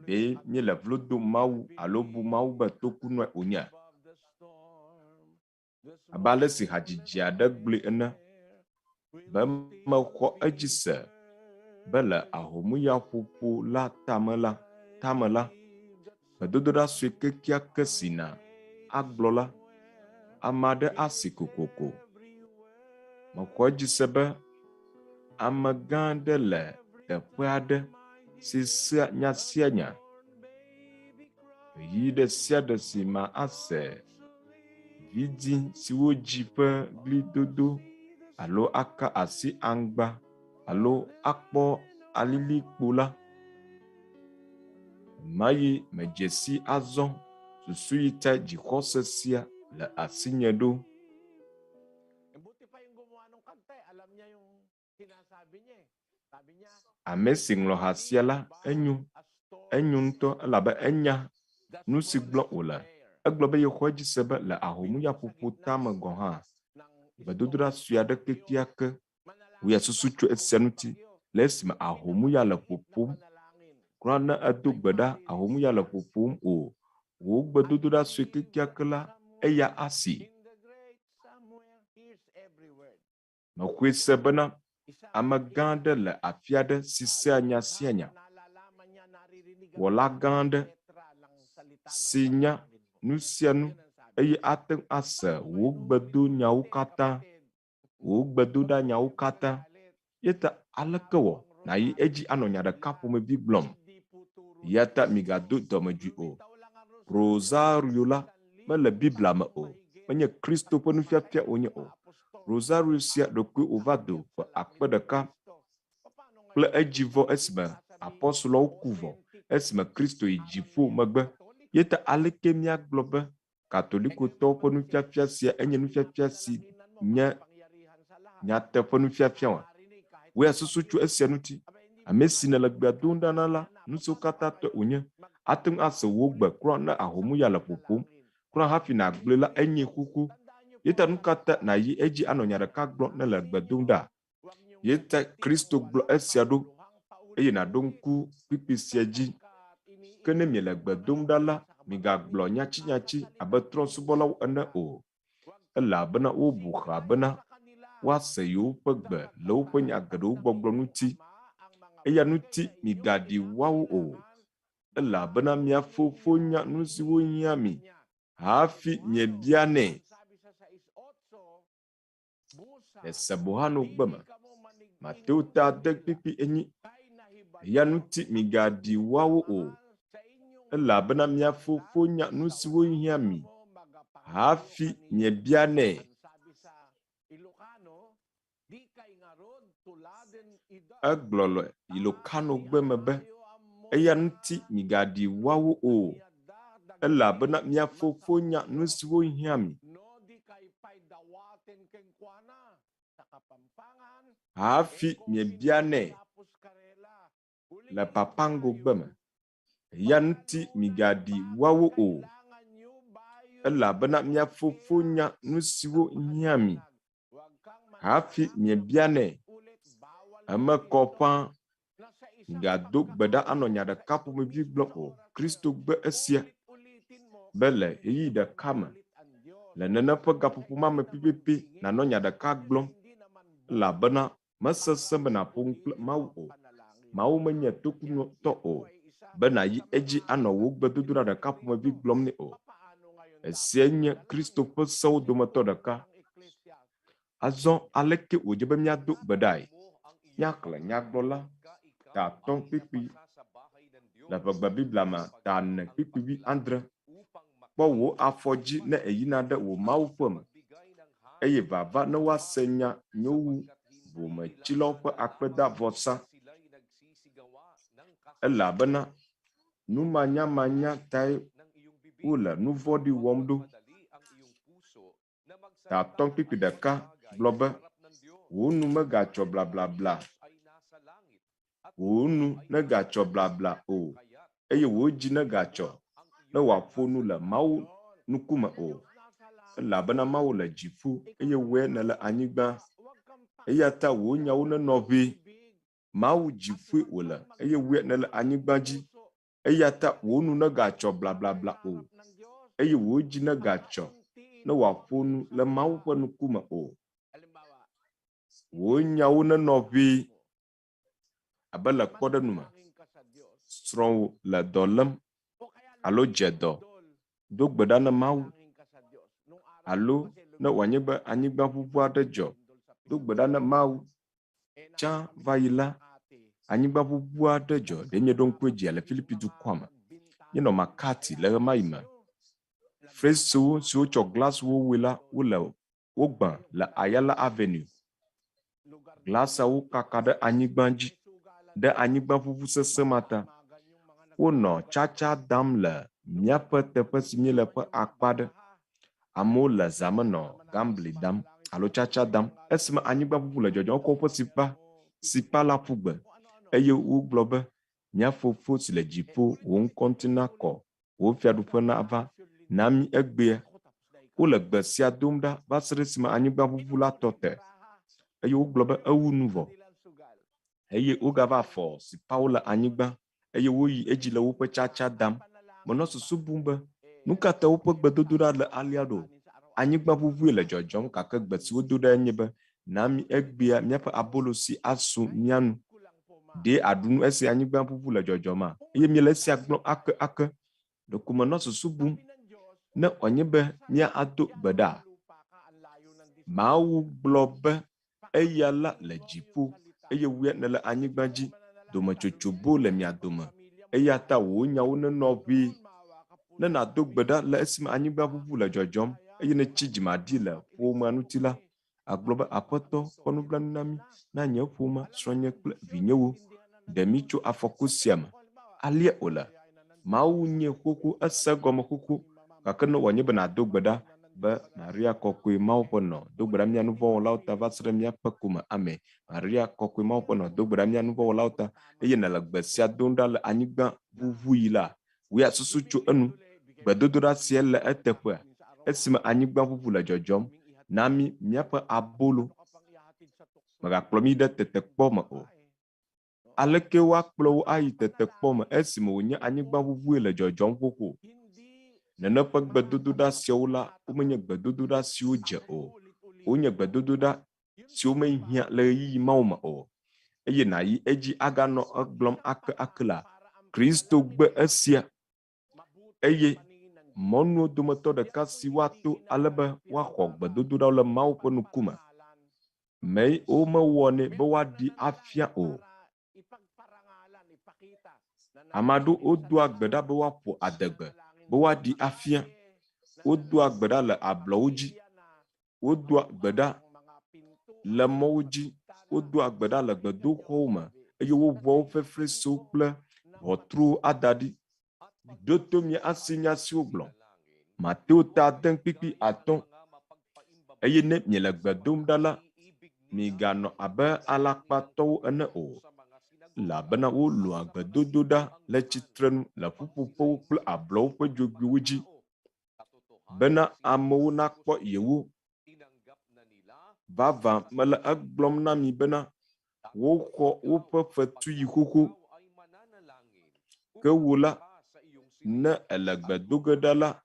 Ɖe míele vlo dom Mawu alo bu Mawu be tokunɔe wònye. Abe ale si hadzidzi aɖe gblɔe ene be mexɔ edzi se be le ahomuya ƒoƒo la tame la Bedodoɖa sue kekeake sina agblɔ la, ame aɖe asi kokoko. Mekɔ edzi se be ame gã aɖe le teƒe aɖe si sea nya sia nya. Yi ɖe sia ɖe si ma ase vidzi siwo dzi ƒe glidodo alo aka asi aŋgba alo akpɔ alilikpo la, mayi medzesi azɔ susu yi ta dzixɔse sia le asinye ɖo. Ame si ŋlɔ ha sia la enyo ŋutɔ elabe enya nu si gblɔm wòle. Egblɔ be yexɔ edzi se be le ahomuya ƒoƒo tame gɔ̃ hã, gbedodoɖa sue aɖe kekeake wòya susu tso esia ŋuti le esime ahomuya le ƒoƒom. Kura ne edo gbe ɖa ahomuya le ƒoƒom o, wò gbedodoɖa sue kekeake la eya asi. Mekoe se bena ame gã aɖe le afi aɖe si sea nya sia nya. Wɔla gã aɖe si nya nu sia nu eye ate ŋu ase wò gbedo nyawo katã, wò gbedoɖa nyawo katã. Yeta aleke wɔ nayi edzi anɔ nya ɖeka ƒomevi gblɔm? Yata migado dɔmedzoe o. Rosario la mele Biblia me o, menye Kristo ƒe nufiafia wònye o. Rosario sia ɖokoe wòva do ƒe 1000 kple edzivɔ esime apɔstolowo ku vɔ esime Kristo yi dziƒo megbe. Yeta aleke míagblɔ be katolikotɔwo ƒe nufiafia sia enye nufiafia si nye nyateƒe nufiafia wa. Woya susu tso esia ŋuti. Ame si ne le gbea dom ɖa na la, nu siwo katã tɔe wònye, ate ŋu ase wò gbe kura ne ahomuya le ƒoƒom, kura hafi nagblɔe la enyi xoxo. Yeta nu katã nayi edzi anɔ nya ɖeka gblɔm ne le gbe dom ɖa. Yeta Kristo gblɔ esia ɖo eye naɖo ŋku kpikpi sia dzi. Ke ne miele gbe dom ɖa la, migagblɔ nyatsinyatsi abe trɔ̃subɔlawo ene o, elabena wobu xa bena woase yewoƒe gbe le woƒe nya geɖewo gbɔgblɔ ŋuti. Eya ŋuti migaɖi woawo o, elabena mia Fofo nya nu siwo hiã mi hafi miebianɛ. Esebohano gbeme Mateo 10:8. Eya ŋuti migaɖi woawo o, elabena mia Fofo nya nu siwo hiã mi hafi miebianɛ. Egblɔ le Ilokano gbeme be eya ŋuti migaɖi woawo o, elabena mia Fofo nya nu siwo hiã mi hafi miebianɛ. Le Papango gbeme, eya ŋuti migaɖi woawo o, elabena mia Fofo nya nu siwo hiã mi hafi miebianɛ. Emekɔ ƒãa gado gbe ɖa anɔ nya ɖeka ƒomevi gblɔm o. Kristo gbe esia be le ɣeyiɣi ɖeka me, le nene ƒe gaƒoƒo ma me pɛpɛpɛ nanɔ nya ɖeka gblɔm, elabena mesesẽ be naƒo ŋu kple Mawu o. Mawu menye tokunɔtɔ o be nayi edzi anɔ wò gbedodoɖa ɖeka ƒomevi gblɔm nɛ o. Esia nye Kristo ƒe sewo dometɔ ɖeka. Azɔ aleke wòdze be míado gbe ɖae? Míaxlẽ nyagblɔla ta 5 kpikpi le ʋegbe Biblia me ta 4 kpikpi 9. Kpɔ wò afɔ dzi ne eyina ɖe wò Mawu ƒe me, eye vava ne woase nya nyowu bometsilawo ƒe akpedavɔsa, elabena numanyamanya tae wole nu vɔ̃ɖi wɔm ɖo. Ta 5 kpikpi 1 gblɔ be wò nu megatsɔ blablabla, wò nu negatsɔ blabla o, eye wò dzi negatsɔ ne wòaƒo nu le Mawu ŋkume o, elabena Mawu le dziƒo eye wòe nele anyigba. Eya ta wò nyawo nenɔ ʋɛ. Mawu dziƒoe wòle eye wòe nele anyigba dzi. Eya ta wò nu negatsɔ blablabla o, eye wò dzi negatsɔ ne wòaƒo nu le Mawu ƒe ŋkume o. Wò nyawo nenɔ ʋɛ abe le kpɔɖeŋu me. Srɔ̃wò le dɔ lém alo dze dɔ do gbe ɖa ne Mawu alo ne wòanye be anyigba ʋuʋu aɖe dzɔ do gbe ɖa ne Mawu. Tsã va yi la, anyigba ʋuʋu aɖe dzɔ ɖe mieɖo ŋkue dzia le Filipi dukɔa me. Míenɔ Makati le ɣe ma yi me. Fresiwo siwo tsɔ glasiwo woe la wogbã le Ayala Avenue. Glasiawo kaka ɖe anyigba dzi, ɖe anyigba ʋuʋu sesẽ ma ta. Wonɔ tsatsa dam le míaƒe teƒe si míele ƒe akpa ɖe. Amewo le zãme nɔ gambli dam alo tsatsa dam. Esime anyigba ʋuʋu le dzɔdzɔm, wokɔ woƒe sipa la ƒu gbe eye wogblɔ be mía Fofo si le dziƒo, wò ŋkɔ ŋuti nakɔ, wò fiaɖuƒe nava, na mí egbea. Wole gbe sia dom ɖa va se ɖe esime anyigba ʋuʋu la tɔ te eye wogblɔ be ewu nu vɔ eye wogava fɔ sipawo le anyigba eye woyi edzi le woƒe tsatsa dam. Menɔ susu bum be nu ka te woƒe gbedodoɖa le alia ɖo? Anyigba ʋuʋue le dzɔdzɔm gake gbe si wodo ɖa nye be na mí egbea míaƒe abolo si asu mía nu. Ɖe aɖunu esi anyigba ʋuʋu le dzɔdzɔma eye míele esia gblɔm ake. Ɖeko menɔ susu bum ne wònye be mía ado gbe ɖa. Mawu gblɔ be eya la le dziƒo eye woe nele anyigba dzi. Dometsotsobo le mia dome eya ta wò nyawo nenɔ ʋĩi. Ne nàdo gbe ɖa le esime anyigba ʋuʋu le dzɔdzɔm eye ne tsi dzimaɖi le ƒomea ŋuti la, agblɔ be Aƒetɔ kpɔ nublanui na mí, na nye ƒome, srɔ̃nye kple vinyewo. Ɖe mí tso afɔku sia me. Alie wòle. Mawu nye xoxo, ese gɔme xoxo gake ne wònye be nàdo gbe ɖa be Maria kɔkɔe Mawu ƒe nɔ, do gbe ɖa mía nu vɔ̃ wɔlawo ta va se ɖe míaƒe kome. Amen. Maria kɔkɔe Mawu ƒe nɔ, do gbe ɖa mía nu vɔ̃ wɔlawo ta eye nele gbe sia dom ɖa le anyigba ʋuʋu yi la, woe asusu tso enu. Gbedodoɖa sia le eteƒea esime anyigba ʋuʋu le dzɔdzɔm. Na mí míaƒe abolo. Megakplɔ mí ɖe tetekpɔ me o. Aleke woakplɔ wo ayi tetekpɔ me esime wònye anyigba ʋuʋue le dzɔdzɔm xoxo? Nene ƒe gbedodoɖa siawo la, womenye gbedodoɖa siwo dze o. Wonye gbedodoɖa siwo mehiã le ɣeyiɣi mawo me o. Eye nàyi edzi aganɔ egblɔm ake la, Kristo gbe esia eye mɔnuwo dometɔ ɖeka si woato alebe woaxɔ gbedodoɖawo le Mawu ƒe ŋkume. Womewɔnɛ be woaɖi afia o. Ame aɖewo wodoa gbe ɖa be woaƒo adegbe, be woaɖi afia. Wodoa gbe ɖa le ablɔwo dzi. Wodoa gbe ɖa le mɔwo dzi. Wodoa gbe ɖa le gbedoxɔwo me eye woʋua woƒe fresiwo kple ʋɔtruwo ada ɖi. Ɖo to mía asi nya siwo gblɔ. Mateo 10:5. Eye ne miele gbe dom ɖa la, miganɔ abe alakpatɔwo ene o. Elabena wolũa gbedodoɖa le tsitrenu le ƒuƒoƒewo kple ablɔwo ƒe dzogoewo dzi bena amewo nakpɔ yewo. Vavã mele egblɔm na mi bena woxɔ woƒe fetui xoxo. Ke wo la, ne ele gbe do ge ɖa la,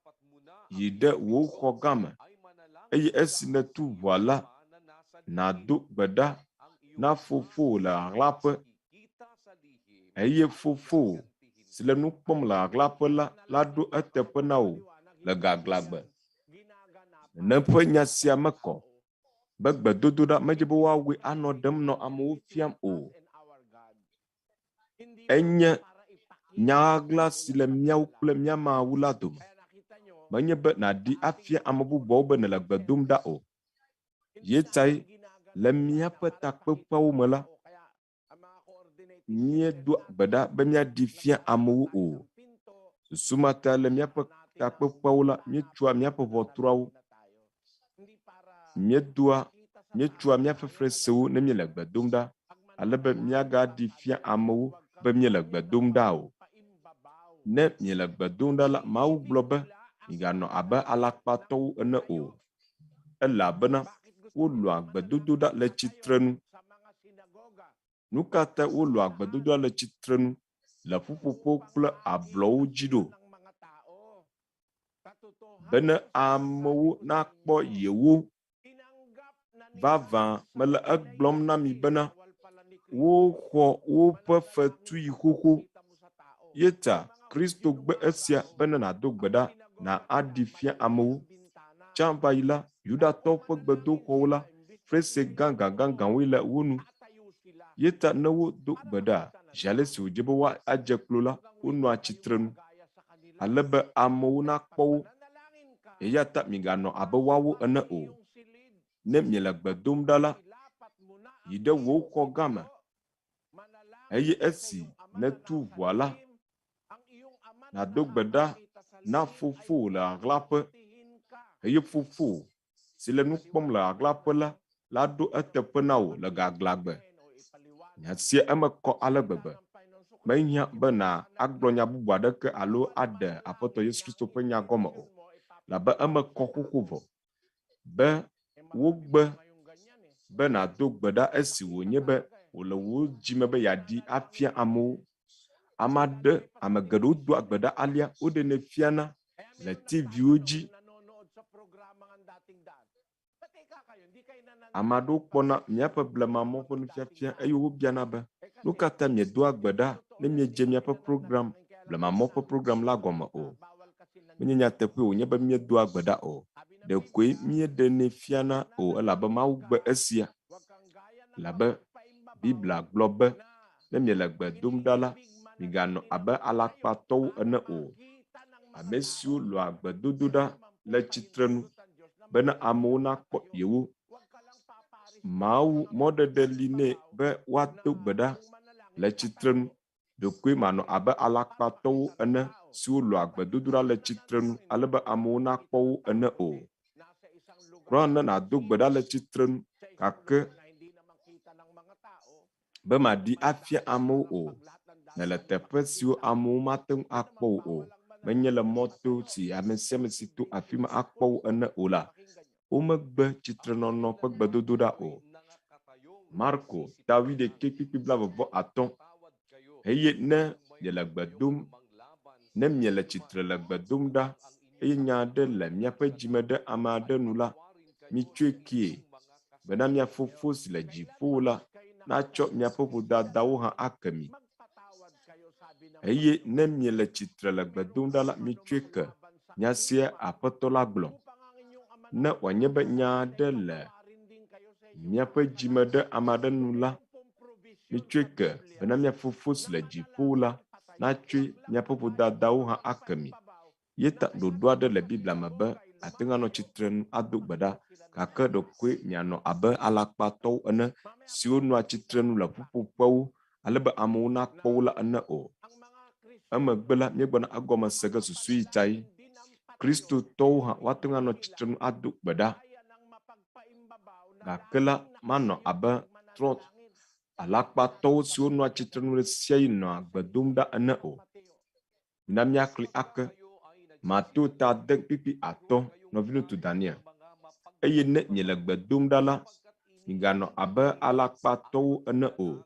yi ɖe wò xɔ game eye esi netu ʋua la, nàdo gbe ɖa na Fofowò le aɣlaƒe eye Fofowò si le nu kpɔm le aɣlaƒe la ɖo eteƒe na wò le gaglãgbe. Ne ƒe nya sia mekɔ be gbedodoɖa medze be woawoe anɔ ɖem nɔ amewo fiam o. Enye nyaɣla si le míawo kple mía Mawu la dome. Menye be nàɖi afia ame bubuawo be nele gbe dom ɖa o. Yetae le míaƒe takpeƒeawo me la, míedoa gbe ɖa be míaɖi fia amewo o. Susumata le míaƒe takpeƒeawo la, míetsɔa míaƒe ʋɔtruawo. Míetsɔa míaƒe fresiwo ne míele gbe dom ɖa, alebe míagaɖi fia amewo be míele gbe dom ɖa o. Ne miele gbe dom ɖa la, Mawu gblɔ be miganɔ abe alakpatɔwo ene o. Elabena wolũa gbedodoɖa le tsitrenu. Nu ka ta wolũa gbedodoɖa le tsitrenu le ƒuƒoƒo kple ablɔwo dzi ɖo? Bene amewo nakpɔ yewo. Vavã mele egblɔm na mi bena woxɔ woƒe fetui xoxo. Yeta Kristo gbe esia bena na do gbeda na adi fia amewo. Tsamba yi la, Yudatɔwo ƒe gbedoxɔwo la, frese gãgãgãgãwoe le wo nu. Yeta ne wodo gbeda, zale si wòdze be woadze klo la, wonɔa tsitrenu. Alebe amewo nakpɔ wo. Eya ta miganɔ abe woawo ene o. Ne miele gbe dom ɖa la, yi ɖe wò xɔ gã me. Eye esi netu ʋua la, nàdo gbe ɖa na fofo le aɣlaƒe. Eye fofo si le nu kpɔm le aɣlaƒe la ɖo eteƒe na wò le gaglãgbe. Nya sia eme kɔ ale gbegbe. Mehiã bena agblɔ nya bubu aɖeke alo aɖe Aƒetɔ Yesu Kristo ƒe nya gɔme o. Labe eme kɔ xoxo vɔ. Be wogbe be nàdo gbe ɖa esi wònye be wòle wò dzime be yeaɖi afia amewo. Ame geɖewo doa gbe ɖa alia woɖe fiana le TVwo dzi. Ame aɖewo kpɔna míaƒe Blema mɔ ƒe nufiafia eye wobiana be nu ka ta miedoa gbe ɖa ne miedze míaƒe program Blema mɔ ƒe program la gɔme o. Menye nyateƒe wònye be miedoa gbe ɖa o. Ɖekoe míeɖenɛ fiana o elabe Mawu gbe esia. Labe Biblia gblɔ be ne miele gbe dom ɖa la, miganɔ abe alakpatɔwo ene o. Ame siwo lɔa gbedodo ɖa le tsitrenu bena amewo nakpɔ yewo. Mawu mɔɖeɖe li nɛ be woado gbe ɖa le tsitrenu. Ɖekoe manɔ abe alakpatɔwo ene siwo lɔa gbedodo ɖa le tsitrenu alebe amewo nakpɔ wo ene o. Krɔ ne nàdo gbe ɖa le tsitrenu gake be maɖi afia amewo o. Nele teƒe siwo amewo mate ŋu akpɔ wo o. Menye le mɔto si ame sia ame si to afi ma akpɔ wo ene o la, womegbe tsitrenɔnɔ ƒe gbedodo ɖa o. Marko 8:25. Eye ne miele gbe dom, ne miele tsitre le gbe dom ɖa, eye nya aɖe le miaƒe dzime ɖe ame aɖe nu la, mitsɔe kie, bena mia Fofo si le dziƒo la natsɔ miaƒe vodadawo hã ake mi. Eye ne miele tsitre le gbe dom ɖa la, mitsɔe ke, nya sia Aƒetɔ la gblɔ. Ne wòanye be nya aɖe le miaƒe dzime ɖe ame aɖe nu la, mitsɔe ke, bena mia Fofo si le dziƒo la natsɔe miaƒe vodadawo hã ake mi. Yeta ɖoɖo aɖe le Biblia me be ate ŋu anɔ tsitrenu ado gbe ɖa, gake ɖekoe mianɔ abe alakpatɔwo ene siwo nɔa tsitrenu le ƒuƒoƒewo alebe amewo nakpɔ wo la ene o. Emegbe la, míegblɔna egɔme se ge susu yi tsayi. Kristotɔwo hã woate ŋu anɔ tsitrenu ado gbe ɖa, gake la manɔ abe alakpatɔwo siwo nɔa tsitrenu ɖe sia yi nɔa gbe dom ɖa ene o. Na míakli ake Mateo 10:5 nɔviŋutsu Daniel. Eye ne miele gbe dom ɖa la, miganɔ abe alakpatɔwo ene o.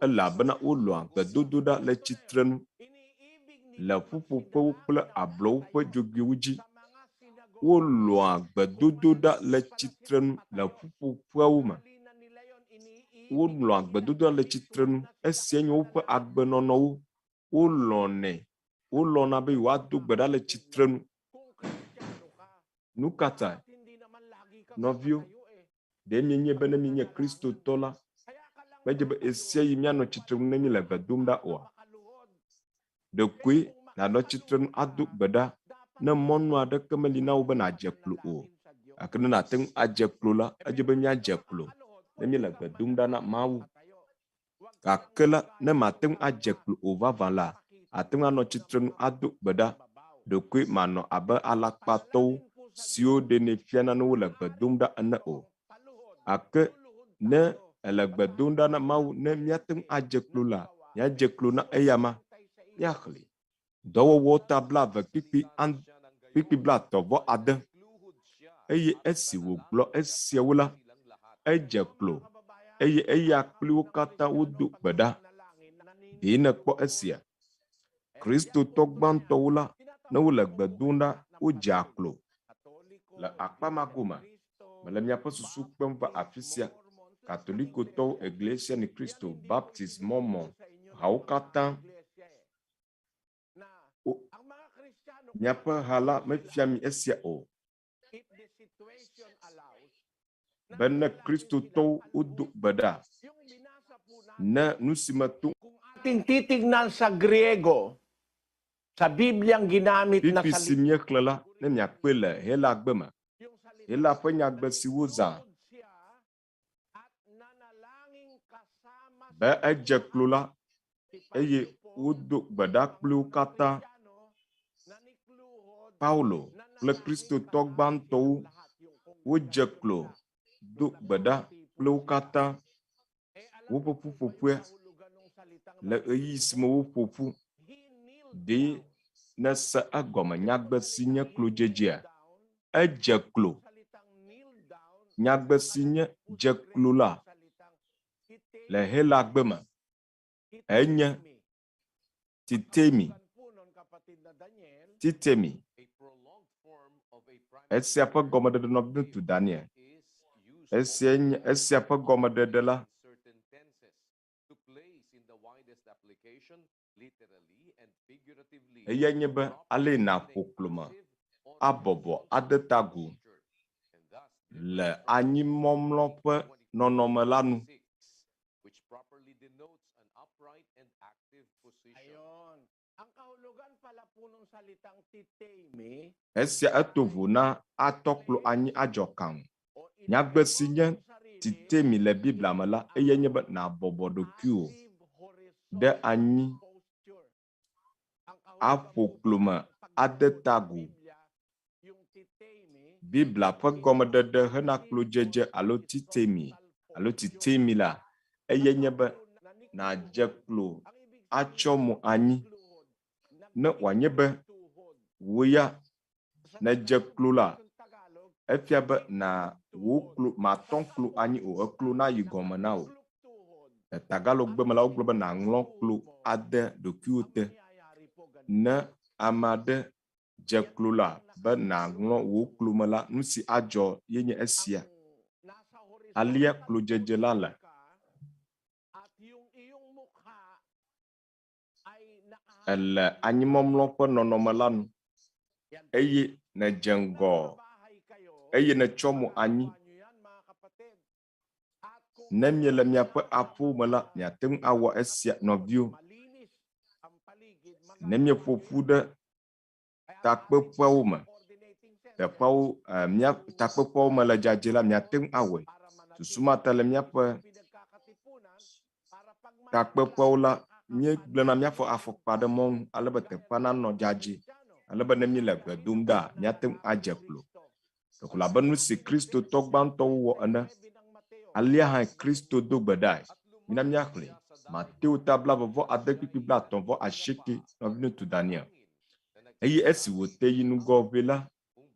Elabena wolɔa gbedodo ɖa le tsitrenu le ƒuƒoƒewo kple ablɔwo ƒe dzogoewo dzi. Wolɔa gbedodo ɖa le tsitrenu le ƒuƒoƒeawo me. Wolɔa gbedodo ɖa le tsitrenu. Esia nye woƒe agbenɔnɔwo. Wolɔna be yewoado gbe ɖa le tsitrenu. Nu ka ta? Nɔviwo, ɖe mienye be ne mienye Kristotɔ la, medze be esia yi mianɔ tsitrenu ne miele gbe dom ɖa oa. Ɖekoe nanɔ tsitrenu ado gbe ɖa ne mɔnu aɖeke meli na wo be nadze klo o. Gake ne nate ŋu adze klo la, edze be míadze klo ne miele gbe dom ɖa na Mawu. Gake la, ne mate ŋu adze klo o vavã la, ate ŋu anɔ tsitrenu ado gbe ɖa. Ɖekoe manɔ abe alakpatɔwo siwo ɖenɛ fiana ne wole gbe dom ɖa ene o. Ake ne ele gbe dom ɖa na Mawu, ne míate ŋu adze klo la, míadze klo na eya ma. Míaxlẽ Dɔwɔwɔ 22:36. Eye esi wògblɔ esiawo la, edze klo, eye eya kpli wo katã wodo gbe ɖa. Ɖe nekpɔ esia, Kristotɔ gbãtɔwo la, ne wole gbe dom ɖa, wodzea klo. Le akpa ma gome, mele miaƒe susu kpem va afi sia. Katolikotɔwo, Iglesia ni Kristo, Baptist, Mormon, hawo katã Miaƒe hala mefia mi esia o. If the situation allows, Bene Kristo to udu beda. yung binasa po natin, Ne nusimatu kung ating titignan sa Griego, sa Bibliang ginamit na pipi salita, simie klela ne miakpe le hela gbema. yung salita Hela pe nyagbe siwo za. "Lord siya at nanalangin kasama Be sa eje klola si eye Paulo udu beda kplu kata na nikluhod, Paulo kple Kristo to gbantowo lahat yung wodze klo du beda kplu kata wo popu popue le eyi sime wo popu de ne se egɔme nyagbe si nye klo dzedzea edze klo nyagbe si nye dze klo la le hela gbeme enye titemi esia ƒe gɔmeɖeɖe nɔ tu Daniel esia ƒe gɔmeɖeɖe la eya nye be ale na ƒo klome abɔbɔ ade tagu le anyimɔmlɔ ƒe nɔnɔme la nu. Esia etovo na atɔklo anyi adzɔkan. Nyagbe si nye titemi le Biblia me la eye nye be na bɔbɔ ɖokuiwo ɖe anyi aƒo klome ade tagu. Biblia ƒe gɔmeɖeɖe hena klo dzedze alo titemi la eye nye be na dze klo atsyɔ mo anyi ne wòanye be wo ya ne dze klo la efia be na wo klo matɔ klo anyi o eklo na yi gɔme na o. Tagalo gbe me la wogblɔ be na ŋlɔ klo ade ɖokuiwo te. Ne ame aɖe dze klo la be na ŋlɔ wo klo me la nu si adzɔ ye nye esia. Alia klo dzedze la le. Ele anyimɔmlɔ ƒe nɔnɔme la nu eye ne dze ŋgɔ eye ne tsyɔ mo anyi ne mie le miaƒe aƒewo me la miate ŋu awɔ esia nɔviwo. Ne mieƒoƒu ɖe takpeƒewo me teƒewo takpeƒewo me le dzadze la miate ŋu awɔe. Susumata le miaƒe takpeƒewo la míegblẽna míaƒe afɔkpa ɖe mɔnu alebe teƒea nanɔ dzadze alebe ne mi le gbe dom ɖa míate ŋu adze klo. Abe nu si Kristo tɔ gbãtɔwo wɔ ene. Alia hã Kristo do gbe ɖae. Mina míaxlẽ Mateo 9:50 nɔvi tu Daniel. Eye esi wòte yi nugɔ ʋɛ la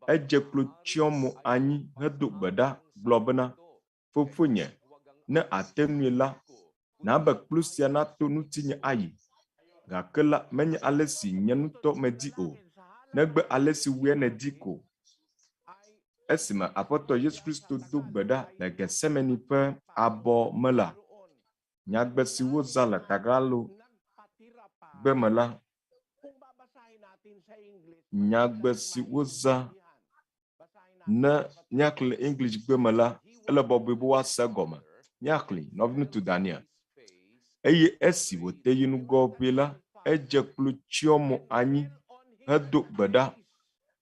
edze klo tsyɔ mo anyi hedo gbe ɖa gblɔ bena Fofonye ne ate ŋui la na be kplu sia nato nutinye ayi. Gake la menye ale si nye ŋutɔ medi o, negbe ale si woe nedi ko. Esime Aƒetɔ Yesu Kristo do gbe ɖa le Getsemani ƒe abɔ me la, nyagbe si woza le tagalo gbe me la, nyagbe si woza ne míaxlẽ English gbe me la ele bɔbɔe be woase gɔme. Míaxlẽ nɔvi ŋutsu Daniel. Eye esi wòte yi nugɔ ʋɛ la edze klo tsyɔ mo anyi hedo gbe ɖa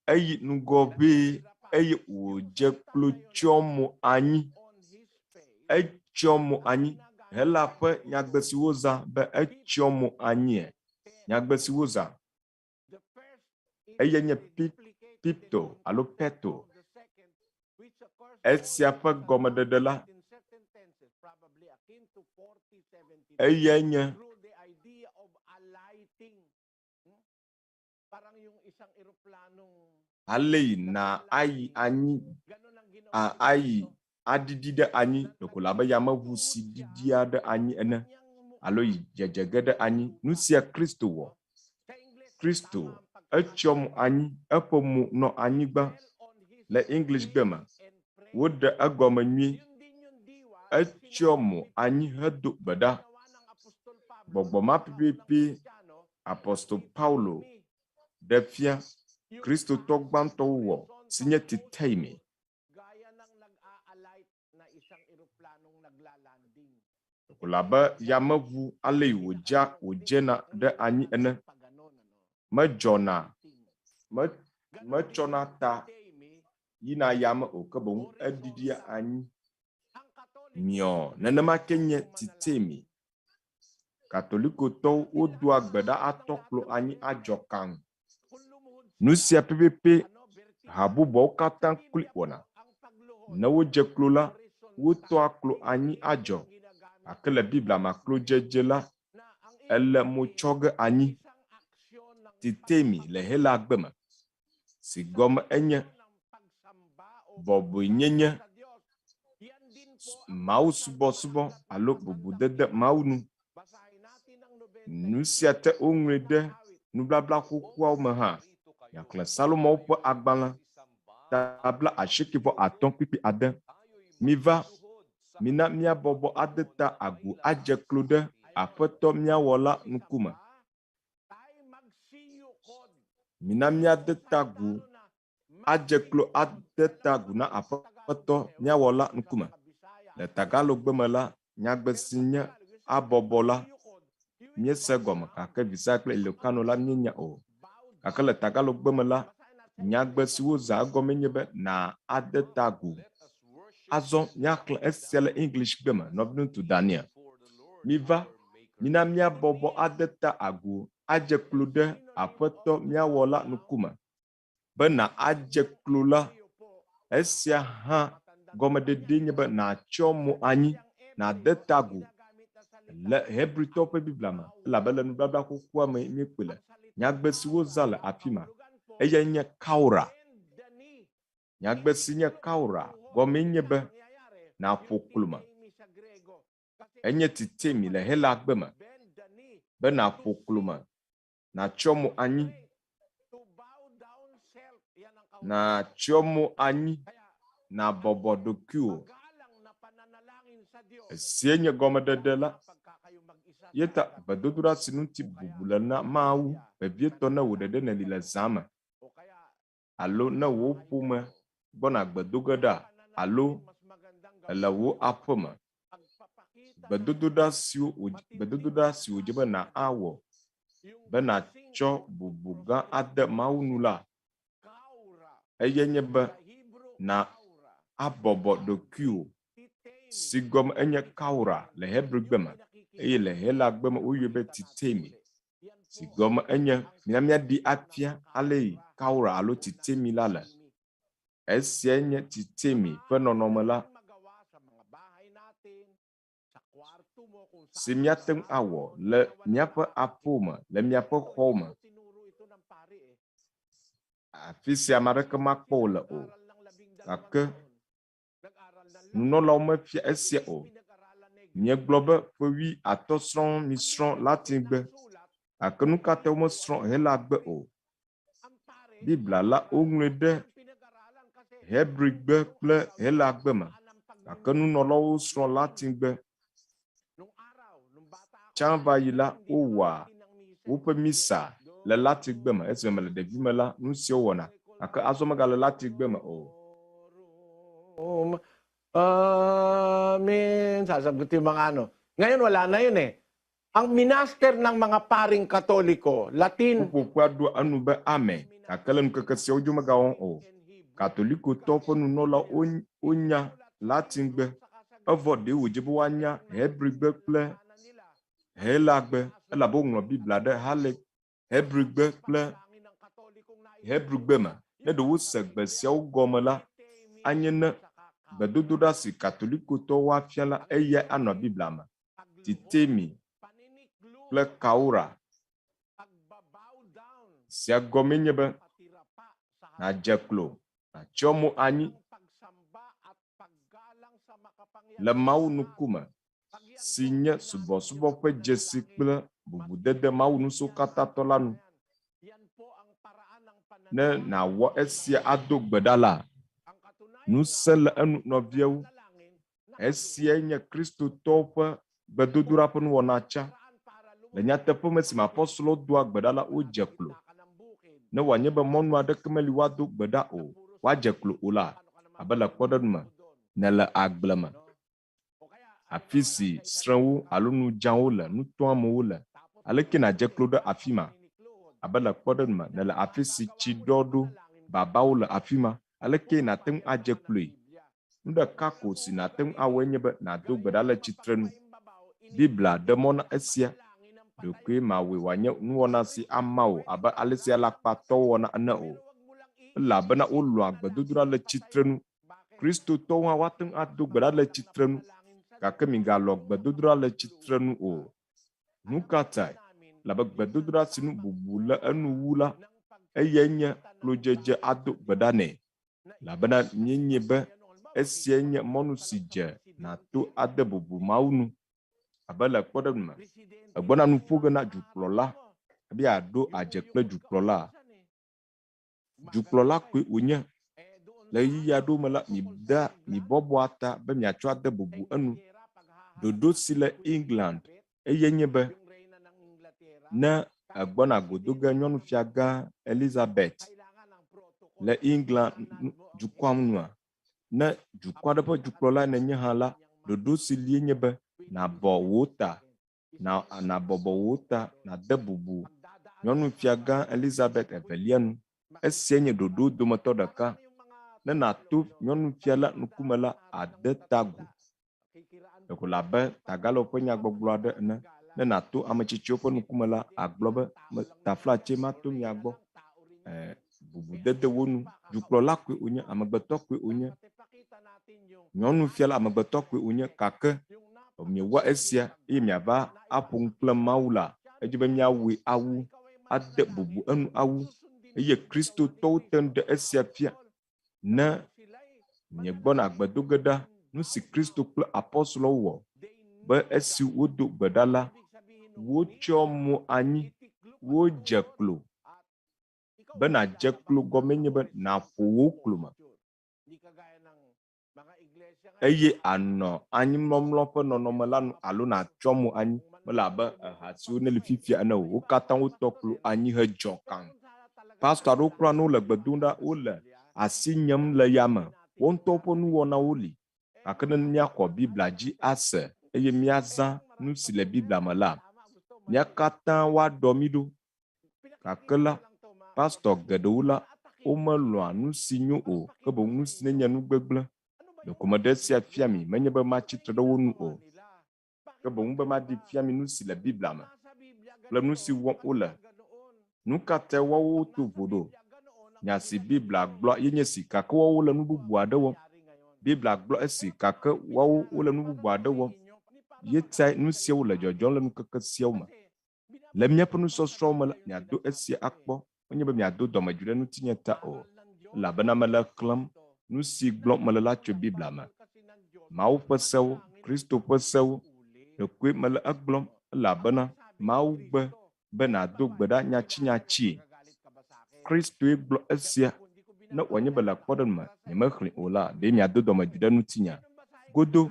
eyi nugɔ ʋɛ eye wòdze klo tsyɔ mo anyi. Etsyɔ mo anyi hela ƒe nyagbe si woza be etsyɔ mo anyi. Nyagbe si woza eye nye pipto alo peto. Esia ƒe gɔmeɖeɖe la eye nye ale na ayi anyi ayi adidi ɖe anyi ɖeko labe yameʋu si didia ɖe anyi ene alo yi dzedzege ɖe anyi. Nu sia Kristo wɔ. Kristo etsyɔ mo anyi eƒe mo nɔ anyigba. Le English gbe me woɖe egɔme nyuie. Etsyɔ mo anyi hedo gbe ɖa. Gbɔgbɔ ma pɛpɛpɛ Apostol Paulo ɖe fia Kristo to gbãtɔ wɔ si nye titemi. Gaya ng nag-a-alight na isang eroplanong naglalanding. Labe yameʋu ale yi wòdzena ɖe anyi ene. Medzɔna, metsɔna ta yina yame o, ke boŋ eɖiɖia anyi. Miɔ, nenema ke nye titemi. Katolikotɔwo wodoa gbe ɖa atɔ kplo anyi adzɔ kaŋ. Nu sia pɛpɛpɛ habubɔwo katã kpli wɔna. Ne wodze klo la, wotɔa klo anyi adzɔ. Gake le Biblia ma klo dzedze la, ele motsɔ ge anyi. Titemi le Hela gbe me. Si gɔme enye bɔbɔenyenye, Mawu subɔsubɔ alo bubudede Mawu nu. Nu sia te woŋlɔe ɖe nubabla xoxoawo me hã. Miaxlẽ Salomowo ƒe agbalẽ tabla 95:6. Miva, mina míabɔbɔ ade ta agu adze klo ɖe Aƒetɔ míawɔ la ŋkume. Mina míade ta agu adze klo ade ta agu na Aƒetɔ míawɔ la ŋkume. Le Tagalogbe me la, nyagbe si nye abɔbɔ la, míese gɔme gake Visaya kple Ilokano la míenya o. Gake le Tagalogbe me la, nyagbe si woza egɔme nye be na ade ta agu. Azɔ míaxlẽ esia le English gbe me, nɔvinu tu Daniel. Miva, mina míabɔbɔ ade ta agu adze klo ɖe Aƒetɔ míawɔ la ŋkume. Bena adze klo la, esia hã gɔmeɖeɖe nye be natsyɔ mo anyi, nade ta agu. Le Hebritɔwo ƒe Biblia me, elabe le nubabla xoxoa me míekpɔe le. Nyagbe si woza le afi ma, eya nye kaura. Nyagbe si nye kaura, gɔme nye be naƒo klo me. Enye titemi le Hela gbe me. Be naƒo klo me, natsyɔ mo anyi. Natsyɔ mo anyi, nabɔbɔ ɖokuiwò. Esie nye gɔmeɖeɖe la. Yeta gbedodoɖa si ŋuti bubu le na Mawu vevietɔ ne wò ɖeɖe neli le zã me. Alo ne wò ƒome gbɔna gbedo ge ɖa, alo ele wò aƒe me. Gbedodoɖa si wòdze be na awɔ, be natsɔ bubu gã ade Mawu nu la, eye nye be na abɔbɔ ɖokuiwò. Si gɔme enye kaura le Hebrew gbe me, eye le Hela gbe me woyɔe be titemi. Si gɔme enye míaɖi afia ale kaura alo titemi la le. Esia nye titemi ƒe nɔnɔme la. Si míate ŋu awɔ le míaƒe aƒewo me, le míaƒe xɔwo me. Afi sia ame aɖeke makpɔ wò le o. Gake nunɔlawo mefia esia o. Míegblɔ be ƒe 15 srɔ̃ misrɔ̃ Latin gbe. Gake nu ka te womesrɔ̃ Hela gbe o. Biblia la woŋlɔe ɖe Hebrew gbe kple Hela gbe me. Gake nunɔlawo srɔ̃ Latin gbe. Tsã va yi la, wowɔa woƒe misa le Latin gbe me. Esi me le ɖevi me la, nu siwo wɔna. Gake azɔ megale Latin gbe me o. Amen. Sasagot yung mga ano. Ngayon wala na yun eh. Ang minaster ng mga paring Katoliko, Latin. Pourquoi doit anu be amen. Gake le ŋkeke siawo dzo megawɔm o. Katolikotɔwo ƒe nunɔla wonya Latin gbe. Evɔ ɖe wòdze be woanya Hebrew gbe kple Hela gbe. Elabe woŋlɔ Biblia ɖe hale Hebrew gbe kple Hebrew gbe me. Ne ɖe wose gbe siawo gɔme la, anye ne gbedodoɖa si katolikotɔwo woafia la, eya anɔ Biblia me. Titemi kple kaura. Sia gɔme nye be nadze klo, natsyɔ mo anyi le Mawu ŋkume si nye subɔsubɔ ƒe dzesi kple bubudede Mawu nu siwo katã tɔ la nu. Ne nawɔ esia ado gbe ɖa la, nu se le enu nɔviawo. Esia nye kristotɔwo ƒe gbedodoɖa ƒe nuwɔna tsã. Le nyateƒe me si me apɔstolowo doa gbe ɖa la, wodze klo. ne wanye be mɔnu aɖeke meli woado gbe ɖa o woadze klo o la abe le kpɔɖeŋu me ne le agble me afi si srɔ̃wo alo nudzãwo le nutɔamewo le aleke nadze klo ɖe afi ma abe le kpɔɖeŋu me ne le afi si tsi ɖɔ ɖo babawo le afi ma aleke nate ŋu adze kloe nu ɖeka ko si nate ŋu awɔe nye be nado gbe ɖa le tsitrenu Biblia ɖe mɔ na esia ɖekoe mawoe wòanye nuwɔna si ama o abe ale si alakpatɔwo wɔna ene o elabena wolɔ̃a gbedodoɖa le tsitrenu kristotɔwo hã woate ŋu ado gbe ɖa le tsitrenu gake migalɔ gbedodoɖa le tsitrenu o nu ka tae labe gbedodoɖa si nu bubu le enu wu la eye nye klodzedze ado gbe ɖa nɛ labena mienye be esia nye mɔnu si dze nato ade bubu Mawu nu abe le kpɔɖeŋu me egbɔna nu ƒo ge na dukplɔla be aɖo adze kple dukplɔla koe wònye le ɣeyiɣi aɖewo me la mibɔbɔa ta be miatsɔ ade bubu enu ɖoɖo si le England eye nye be ne egbɔna godoge nyɔnufia gã Elizabeth le England dukɔa nua ne dukɔ aɖe ƒe dukplɔla nenye hã la ɖoɖo si lie nye be nabɔ wò ta nabɔbɔ wò ta nade bubu nyɔnufia gã Elizabeth evelia nu esia nye ɖoɖo dometɔ ɖeka ne nato nyɔnufia la ŋkume la ade tagu ɖeko labe tagalo ƒe nyagbɔgblɔ aɖe ene ne nato ametsitsiwo ƒe ŋkume la agblɔ be taflatse mato mia gbɔ bubudede wo nu dukplɔla koe wònye amegbetɔ koe wònye nyɔnufia la amegbetɔ koe wònye gake miewɔ esia eye miava aƒo ŋu kple Mawu la edzi be miawoe awu ade bubu enu awu eye kristotɔwo te ɖe esia fia ne miegbɔna gbedoge ɖa nu si Kristo kple apɔstolowo wɔ be esi wodo gbe ɖa la wotsyɔ mo anyi wodze klo be nadze klo gɔme nye be naƒo wo klo me eye anɔ anyimlɔmlɔ ƒe nɔnɔme la nu alo natsyɔ mo anyi mele abe ha siwo ne le fifia ene o wo katã wotɔ klo anyi hedzɔ kaŋ pastor aɖewo kura ne wole gbe dom ɖa wole asi nyem le yame wo ŋutɔ ƒe nuwɔnawo li gake ne míaxɔ Biblia dzi ase eye míazã nu si le Biblia me la mía katã woaɖɔ mí ɖo gake la pastor geɖewo la womelɔ̃a nu si nyo o ke boŋ nu si nenye nu gbegblẽ ɖekome ɖe sia fia mi menye be matsitre ɖe wo nu o ke boŋ be maɖi fia mi nu si le Biblia me kple nu si wɔm wole nu ka tae woawo to vo ɖo nya si Biblia gblɔ yenye si gake woawo le nu bubu aɖe wɔm Biblia gblɔ esi gake woawo wole nu bubu aɖe wɔm yetae nu siawo le dzɔdzɔm le ŋkeke siawo me le míaƒe nusɔsrɔ̃wo me la miado esia akpɔ menye be miado dɔmedzoe ɖe ŋutinye ta o elabena mele xlẽm nu si gblɔm mele la tso Biblia me Mawu ƒe sewo Kristo ƒe sewo ɖekoe mele egblɔm elabena Mawu gbe be nado gbe ɖa nyatsinyatsie Kristoe gblɔ esia ne wònye be le kpɔɖeŋu me nyemexlẽ o la ɖe miado dɔmedzoe ɖe ŋutinye godo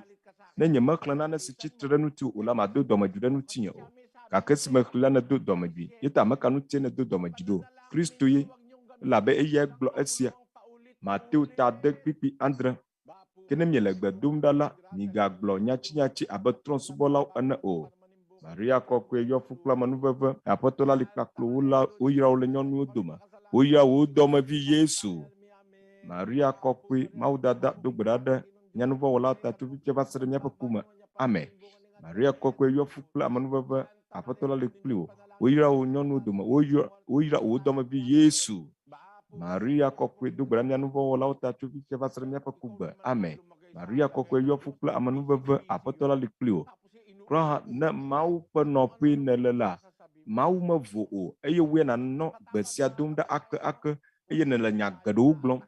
ne nyemexlẽ nane si tsitre ɖe ŋuti o la mado dɔmedzoe ɖe ŋutinye o gake si mexlẽ la nedo dɔmedzoe yeta meka ŋutie nedo dɔmedzoe ɖo Kristo ye elabe eyae gblɔ esia Mateo 10:7 ke ne miele gbe dom ɖa la migagblɔ nyatsinyatsi abe trɔ̃subɔlawo ene o Maria kɔkɔe yɔ fu kple amenuveve Aƒetɔ la li kpakplo woyra wo le nyɔnuwo dome woyra wo dɔmevi Yesu Maria kɔkɔe Mawu dada do gbe ɖa ɖe nyanuvɔwɔla ta tso fifia va se ɖe míaƒe kume amen Maria kɔkɔe yɔ fu kple amenuveve Aƒetɔ la li kpli wo woyra wo nyɔnuwo dome woyra wo dɔmevi Yesu Maria kɔkɔe do gbe ɖa mianuvɔwɔlawo ta tso fifia va se ɖe míaƒe kugbe amen Maria kɔkɔe yɔ fu kple amenuveve Aƒetɔ la li kpli wo krɔ hã ne Mawu ƒe nɔƒe nele la Mawu mevo o eye woe nanɔ gbe sia dom ɖa ake eye nele nya geɖewo gblɔm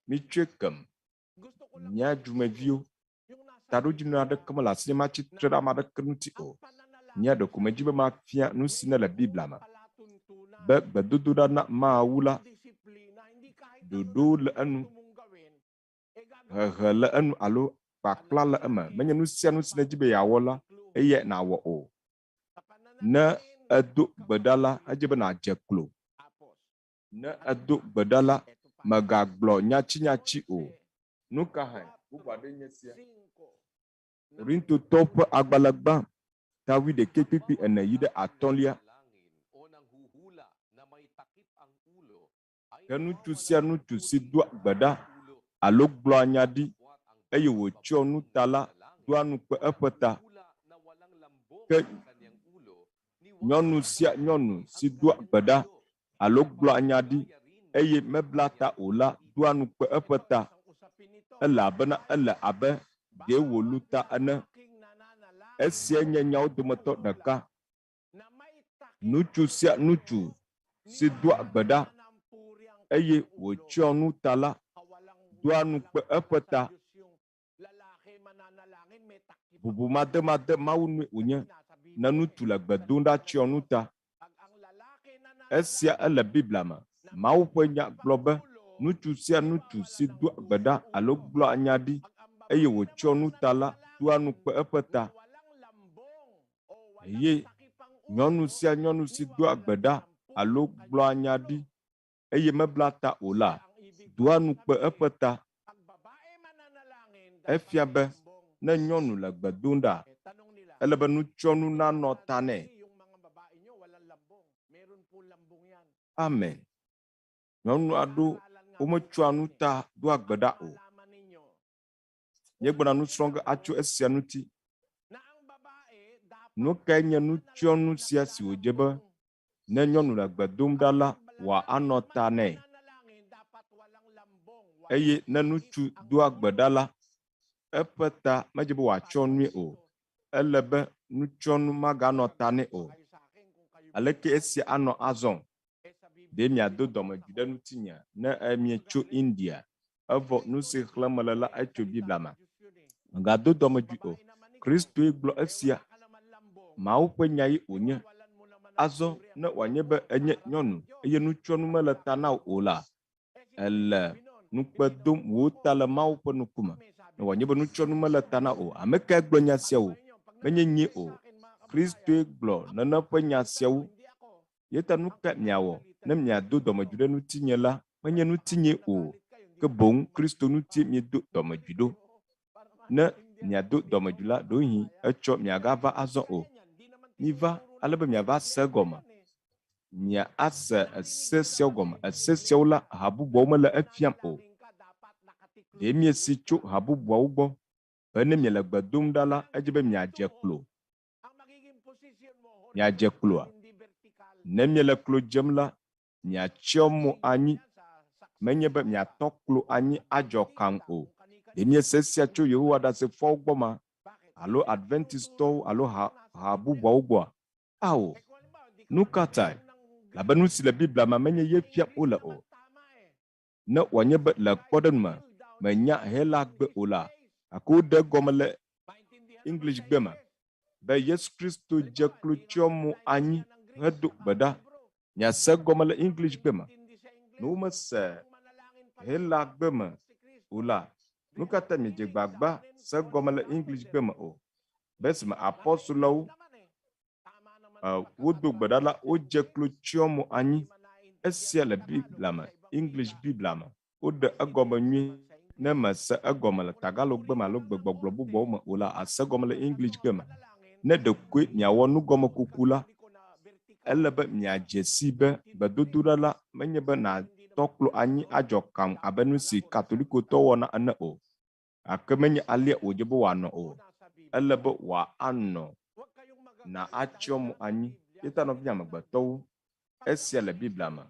mitsɔe kem mía dumeviwo taɖodzinu aɖeke mele asi matsitre ɖe ame aɖeke ŋuti o mía ɖeko medzi be mafia nu si ne le Biblia me be gbedodoɖa na Mawu la ɖoɖo le enu hehe le enu alo kpakpla le eme menye nu sia nu si nedzi be yeawɔ la eye nawɔ o ne edo gbe ɖa la edzi be nadze klo ne edo gbedala megagblɔ nyatsi o. Nu ka hã bubu aɖe nye sia. Korintotɔwo ƒe agbalẽ gbã tawi 1:4 yi ɖe 5. Ke ŋutsu sia ŋutsu si doa gbe ɖa alo gblɔa nya ɖi eye wòtsyɔ nu ta la doa nukpe eƒe ta. Ke nyɔnu sia nyɔnu si doa gbe ɖa alo gblɔa nya ɖi eye mebla ta o la doa nukpe eƒe ta. Elabena ele abe ɖe wòlu ta ene. Esia nye nyawo dometɔ ɖeka. Ŋutsu sia ŋutsu si doa gbe ɖa eye wòtsyɔ nu ta la doa nukpe eƒe ta. Bubu made Mawu nue wònye ne ŋutsu le gbe dom ɖa tsyɔ nu ta. Esia ele Biblia me. Mawu ƒe nya gblɔ be ŋutsu sia ŋutsu si doa gbe ɖa alo gblɔa nya ɖi eye wòtsyɔ nu ta la doa nukpe eƒe ta. Eye nyɔnu sia nyɔnu si doa gbe ɖa alo gblɔa nya ɖi eye mebla ta o la doa nukpe eƒe ta. Efia be ne nyɔnu le gbe dom ɖa, ele be nutsyɔnu nanɔ ta nɛ. Amen. Nyɔnu aɖewo wometsyɔa nu ta doa gbe ɖa o. Míegblɔna nusrɔ̃ge atso esia ŋuti. Nu kae nye nutsyɔnu sia si wòdze be ne nyɔnu le gbe dom ɖa la wòanɔ ta nɛ? Eye ne ŋutsu doa gbe ɖa la, eƒe ta medze be wòatsyɔ nui o. Ele be nutsyɔnu maganɔ ta nɛ o. Aleke esia anɔ azɔ? Ɖe miado dɔmedzoe ɖe ŋutinye ne mietso India. Evɔ nu si xlẽm le la etso Biblia me. Megado dɔmedzoe o. Kristoe gblɔ esia. Mawu ƒe nya ye wònye. Azɔ ne wòanye be enye nyɔnu eye nutsyɔnu mele ta na o la, ele nukpe dom wò ta le Mawu ƒe ŋkume. Ne wòanye be nutsyɔnu mele ta na o, ame kae gblɔ nya siawo? Menye nyee o. Kristoe gblɔ nene ƒe nya siawo. Yeta nu ka miawɔ ne miado dɔmedzoe ɖe ŋutinye la menye ŋutinye o, ke boŋ Kristo ŋutie miedo dɔmedzoe ɖo. Ne miado dɔmedzoe la ɖohi etsɔ miagava azɔ o. Miva alebe miava se gɔme. Miase ese siawo gɔme. Ese siawo la ha bubuawo mele efiam o. Ɖe miesi tso ha bubuawo gbɔ be ne miele gbe dom ɖa la edze be miadze klo. Miadze kloa? Ne miele klo dzem la, miatsyɔ mo anyi. Menye be miatɔ klo anyi adzɔ kam o. Ɖe miese sia tso Yehowa ɖasefoawo gbɔ ma alo Adventistɔwo alo ha bubuawo gbɔa? Ao, nu ka tae? Labe nu si le Biblia me menye ye fiam wole o. Ne wòanye be le kpɔɖeŋu me menya Hela gbe o la, gake wode gɔme le English gbe me be Yesu Kristo dze klo tsyɔ mo anyi hedo gbe ɖa. Miase gɔme le English gbe me. Ne womese Hela gbe me o la, nu ka ta miedze gbagba se gɔme le English gbe me o? Be esime apɔstolowo wodo gbe ɖa la, wodze klo tsyɔ mo anyi. Esia le Biblia me, English Biblia me. Wode egɔme nyuie. Ne mese egɔme le Tagalo gbe me alo gbegbɔgblɔ bubuawo me o la, ase gɔme le English gbe me. Ne ɖekoe miawɔ nugɔmekuku la, ele be miadze si be gbedodoɖa la menye be natɔ klo anyi adzɔ kam abe nu si katolikotɔwo wɔna ene o. Ake menye alia wòdze be wòanɔ o. Ele be wòanɔ na atsyɔ mo anyi. Yeta nɔvinye amegbetɔwo, esia le Biblia me.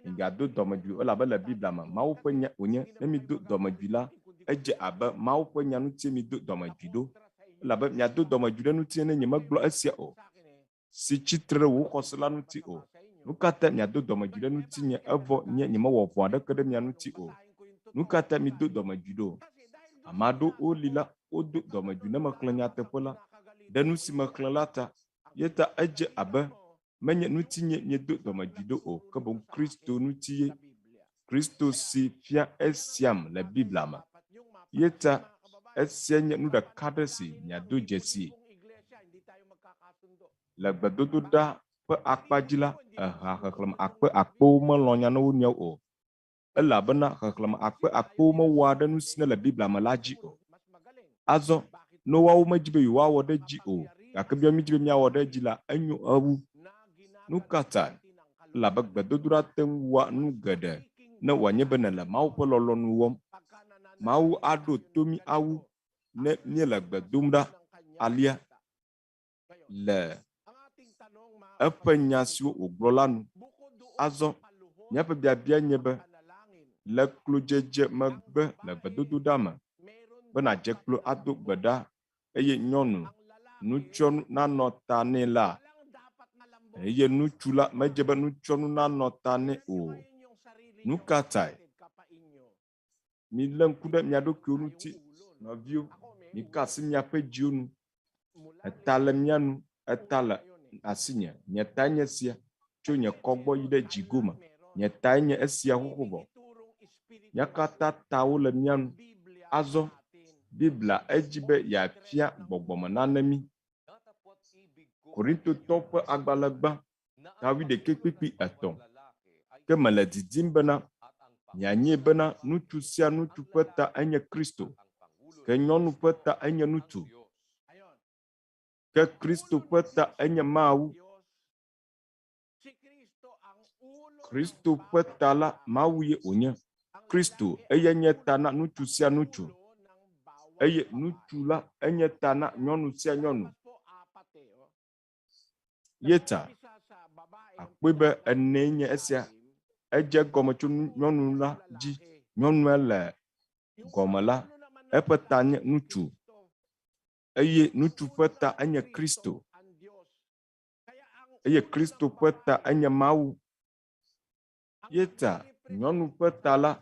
Migado dɔmedzoe elabe le Biblia me Mawu ƒe nya wònye. Ne mido dɔmedzoe la, edze abe Mawu ƒe nya ŋutie mido dɔmedzoe ɖo. Elabe miado dɔmedzoe ɖe ŋutie ne nyemegblɔ esia o. Si tsitre ɖe wò xɔse la ŋuti o. Nu ka ta miado dɔmedzoe ɖe ŋutinye evɔ nye nyemewɔ vɔ̃ aɖeke ɖe mia ŋuti o? Nu ka ta mido dɔmedzoe ɖo? Ame aɖewo woli la, wodo dɔmedzoe ne mexlẽ nyateƒe la ɖe nu si mexlẽ la ta. Yeta edze abe menye ŋutinye miedo dɔmedzoe ɖo o, ke boŋ Kristo ŋutie. Kristo si fia esiam le Biblia me. Yeta esia nye nu ɖeka ɖe si miado dzesie. Le gbedodoɖa ƒe ƒe akpadzi la eha xexlẽme akpe akpewo melɔ̃nya ne wo nɔewo o. Elabena xexlẽme akpe akpewo mewɔa ɖe nu si ne le Biblia me la dzi o. Azɔ ne woawo medzi be yewoawɔ ɖe dzi o, gake bia mídzi be míawɔ ɖe dzi la enyo ewu. Nu ka tae? Elabe gbedodoɖa te ŋu wɔa nu geɖe ne wòanye be nele Mawu ƒe lɔlɔ̃nu wɔm. Mawu aɖo to mí awu ne míele gbe dom ɖa alia le eƒe nya siwo wògblɔ la nu. Azɔ míaƒe biabia nye be le klodzedze megbe le gbedodoɖa me be nadze klo ado gbe ɖa eye nyɔnu nutsyɔnu nanɔ ta nɛ la, eye nutsu la medze be nutsyɔnu nanɔ ta nɛ o. Nu ka tae? Milé ŋku ɖe mia ɖokuiwo ŋuti, nɔviwo, mika asi miaƒe dziwo nu. Eta le mia nu, eta le asinye. Nye tae nye esia tso nye kɔgbɔ yi ɖe dzigo me. Nye tae nye esia xoxo vɔ. Mia katã tawo le mia nu. Azɔ Biblia edzi be yeafia gbɔgbɔme nane mi. Korintotɔwo ƒe agbalẽgbã 11:3 ke mele didim bena mianye bena ŋutsu sia ŋutsu ƒe ta enye Kristo, ke nyɔnu ƒe ta enye ŋutsu, ke Kristo ƒe ta enye Mawu. Kristo ƒe ta la Mawu ye wònye. Kristo eye nye ta na ŋutsu sia ŋutsu, eye ŋutsu la enye ta na nyɔnu sia nyɔnu. Yeta akpɔe be ene nye esia. Edze gɔme tso nyɔnu la dzi. Nyɔnua le gɔme la, eƒe ta nye ŋutsu, eye ŋutsu ƒe ta enye Kristo, eye Kristo ƒe ta enye Mawu. Yeta nyɔnu ƒe ta la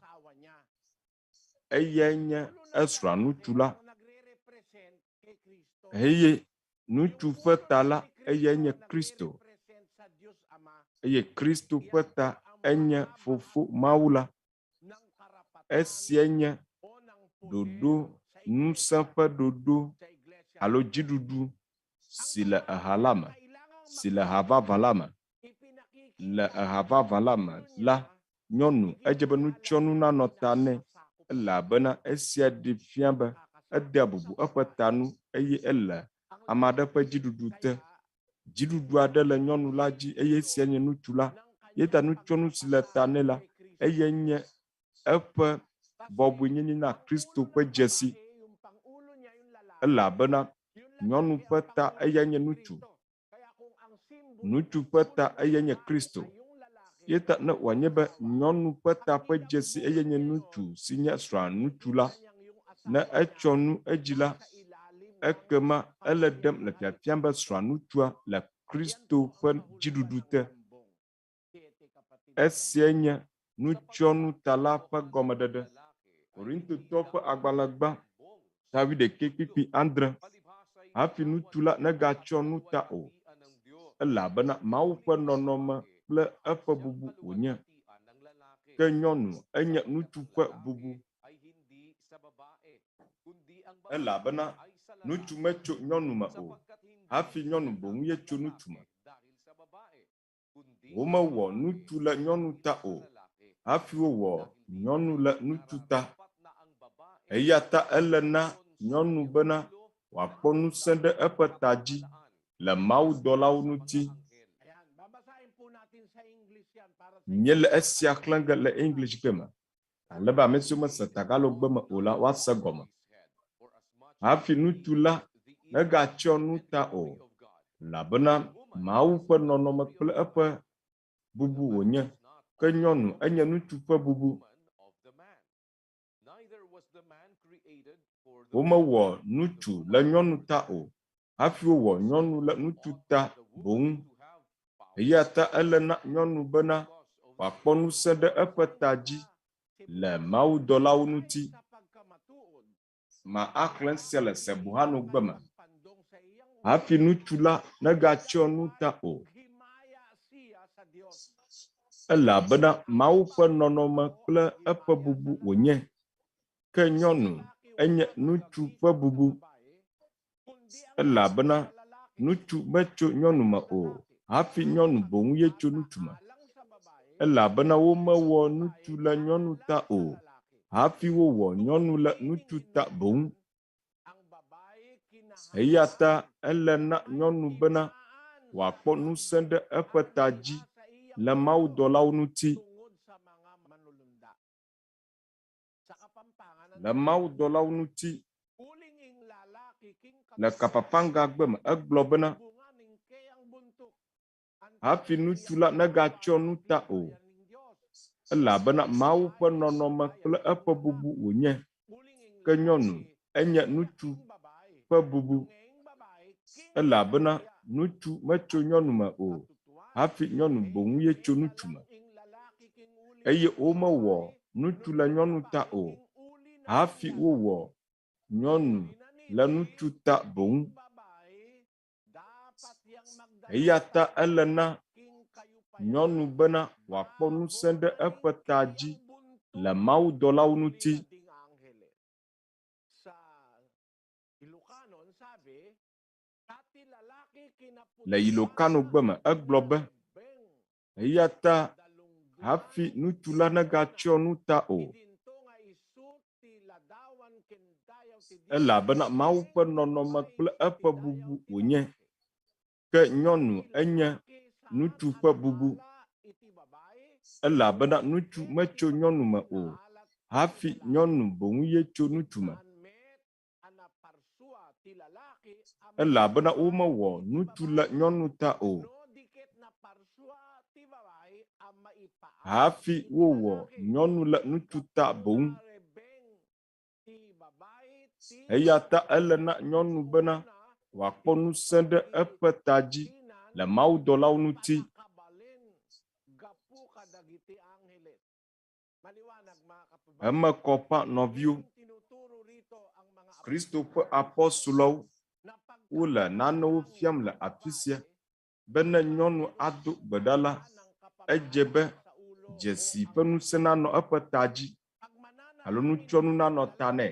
eyae nye esrɔ̃a ŋutsu la, eye ŋutsu ƒe ta la eyae nye Kristo, eye Kristo ƒe ta enye fofo Mawu la. Esia nye ɖoɖo ŋusẽ ƒe ɖoɖo alo dziɖuɖu si le eha la me, si le ha vavã la me. Le eha vavã la me la, nyɔnu edze be nutsyɔnu nanɔ ta nɛ, elabena esia ɖe fia be edea bubu eƒe ta nu eye ele ame aɖe ƒe dziɖuɖu te. Dziɖuɖu aɖe le nyɔnu la dzi eye esia nye ŋutsu la. Yeta nutsyɔnu si le ta nɛ la eye nye eƒe bɔbɔenyenye na Kristo ƒe dzesi, elabena nyɔnu ƒe ta eya nye ŋutsu, ŋutsu ƒe ta eya nye Kristo. Yeta ne wòanye be nyɔnu ƒe ta ƒe dzesi eye nye ŋutsu si nye srɔ̃a ŋutsu la, ne etsyɔ nu edzi la, ekema ele ɖem le fiafiam be srɔ̃a ŋutsua le Kristo ƒe dziɖuɖu te. Esia nye nutsyɔnu ta la ƒe gɔmeɖeɖe. Korintotɔwo ƒe agbalẽgbã 11:7 hafi ŋutsu la negatsyɔ nu ta o, elabena Mawu ƒe nɔnɔme kple eƒe bubu wònye, ke nyɔnu enye ŋutsu ƒe bubu, elabena ŋutsu metso nyɔnu me o, hafi nyɔnu boŋ ye tso ŋutsu me. Womewɔ ŋutsu le nyɔnu ta o, hafi wowɔ nyɔnu le ŋutsu ta. Eya ta ele na nyɔnu bena wòakpɔ ŋusẽ ɖe eƒe ta dzi le Mawu dɔlawo ŋuti. Míele esia xlẽ ge le English gbe me, alebe ame siwo mese Tagalog gbe me o la woase gɔme. Hafi ŋutsu la negatsyɔ nu ta o, elabena Mawu ƒe nɔnɔme kple eƒe bubu wònye, ke nyɔnu enye ŋutsu ƒe bubu. Womewɔ ŋutsu le nyɔnu ta o, hafi wowɔ nyɔnu le ŋutsu ta boŋ. Eya ta ele na nyɔnu bena wòakpɔ ŋusẽ ɖe eƒe ta dzi le Mawu dɔlawo ŋuti. Ma axlẽ sia le Sebuhano gbe me. Hafi ŋutsu la negatsyɔ nu ta o, elabena Mawu ƒe nɔnɔme kple eƒe bubu wònye, ke nyɔnu enye ŋutsu ƒe bubu, elabena ŋutsu metso nyɔnu me o, hafi nyɔnu boŋu ye tso nutu me. Elabena womewɔ nutu le nyɔnu ta o, hafi wowɔ nyɔnu le nutu ta boŋ. Eya ta ele na nyɔnu bena wòakpɔ ŋusẽ ɖe eƒe ta dzi le mawudɔlawo ŋuti. Le mawudɔlawo ŋuti, le kapapãgagbe me egblɔ bena hafi ŋutsu la negatsyɔ nu ta o, elabena Mawu ƒe nɔnɔme kple eƒe bubu wònye, ke nyɔnu enye ŋutsu ƒe bubu, elabena ŋutsu metso nyɔnu me o, hafi nyɔnu boŋ ye tso ŋutsu me. Eye womewɔ ŋutsu le nyɔnu ta o, hafi wowɔ nyɔnu le ŋutsu ta boŋ. Eya ta ele na nyɔnu bena wòakpɔ ŋusẽ ɖe eƒe ta dzi le mawudɔlawo ŋuti. Le Yilokano gbe me egblɔ be eya ta hafi ŋutsu la negatsyɔ nu ta o, elabena Mawu ƒe nɔnɔme kple eƒe bubu wònye, ke nyɔnu enye ŋutsu ƒe bubu, elabena ŋutsu metso nyɔnu me o, hafi nyɔnu boŋ ye tso ŋutsu me. Elabena womewɔ ŋutsu le nyɔnu ta o, hafi wowɔ nyɔnu le ŋutsu ta boŋ. Eya ta ele na nyɔnu bena wòakpɔ ŋusẽ ɖe eƒe ta dzi le mawudɔlawo ŋuti. Eme kɔƒã nɔviwo, Kristo ƒe apɔstolowo wole nanewo fiam le afi sia be ne nyɔnu ado gbe ɖa la, edze be dzesi ƒe ŋusẽ nanɔ eƒe ta dzi alo nutsyɔnu nanɔ ta nɛ.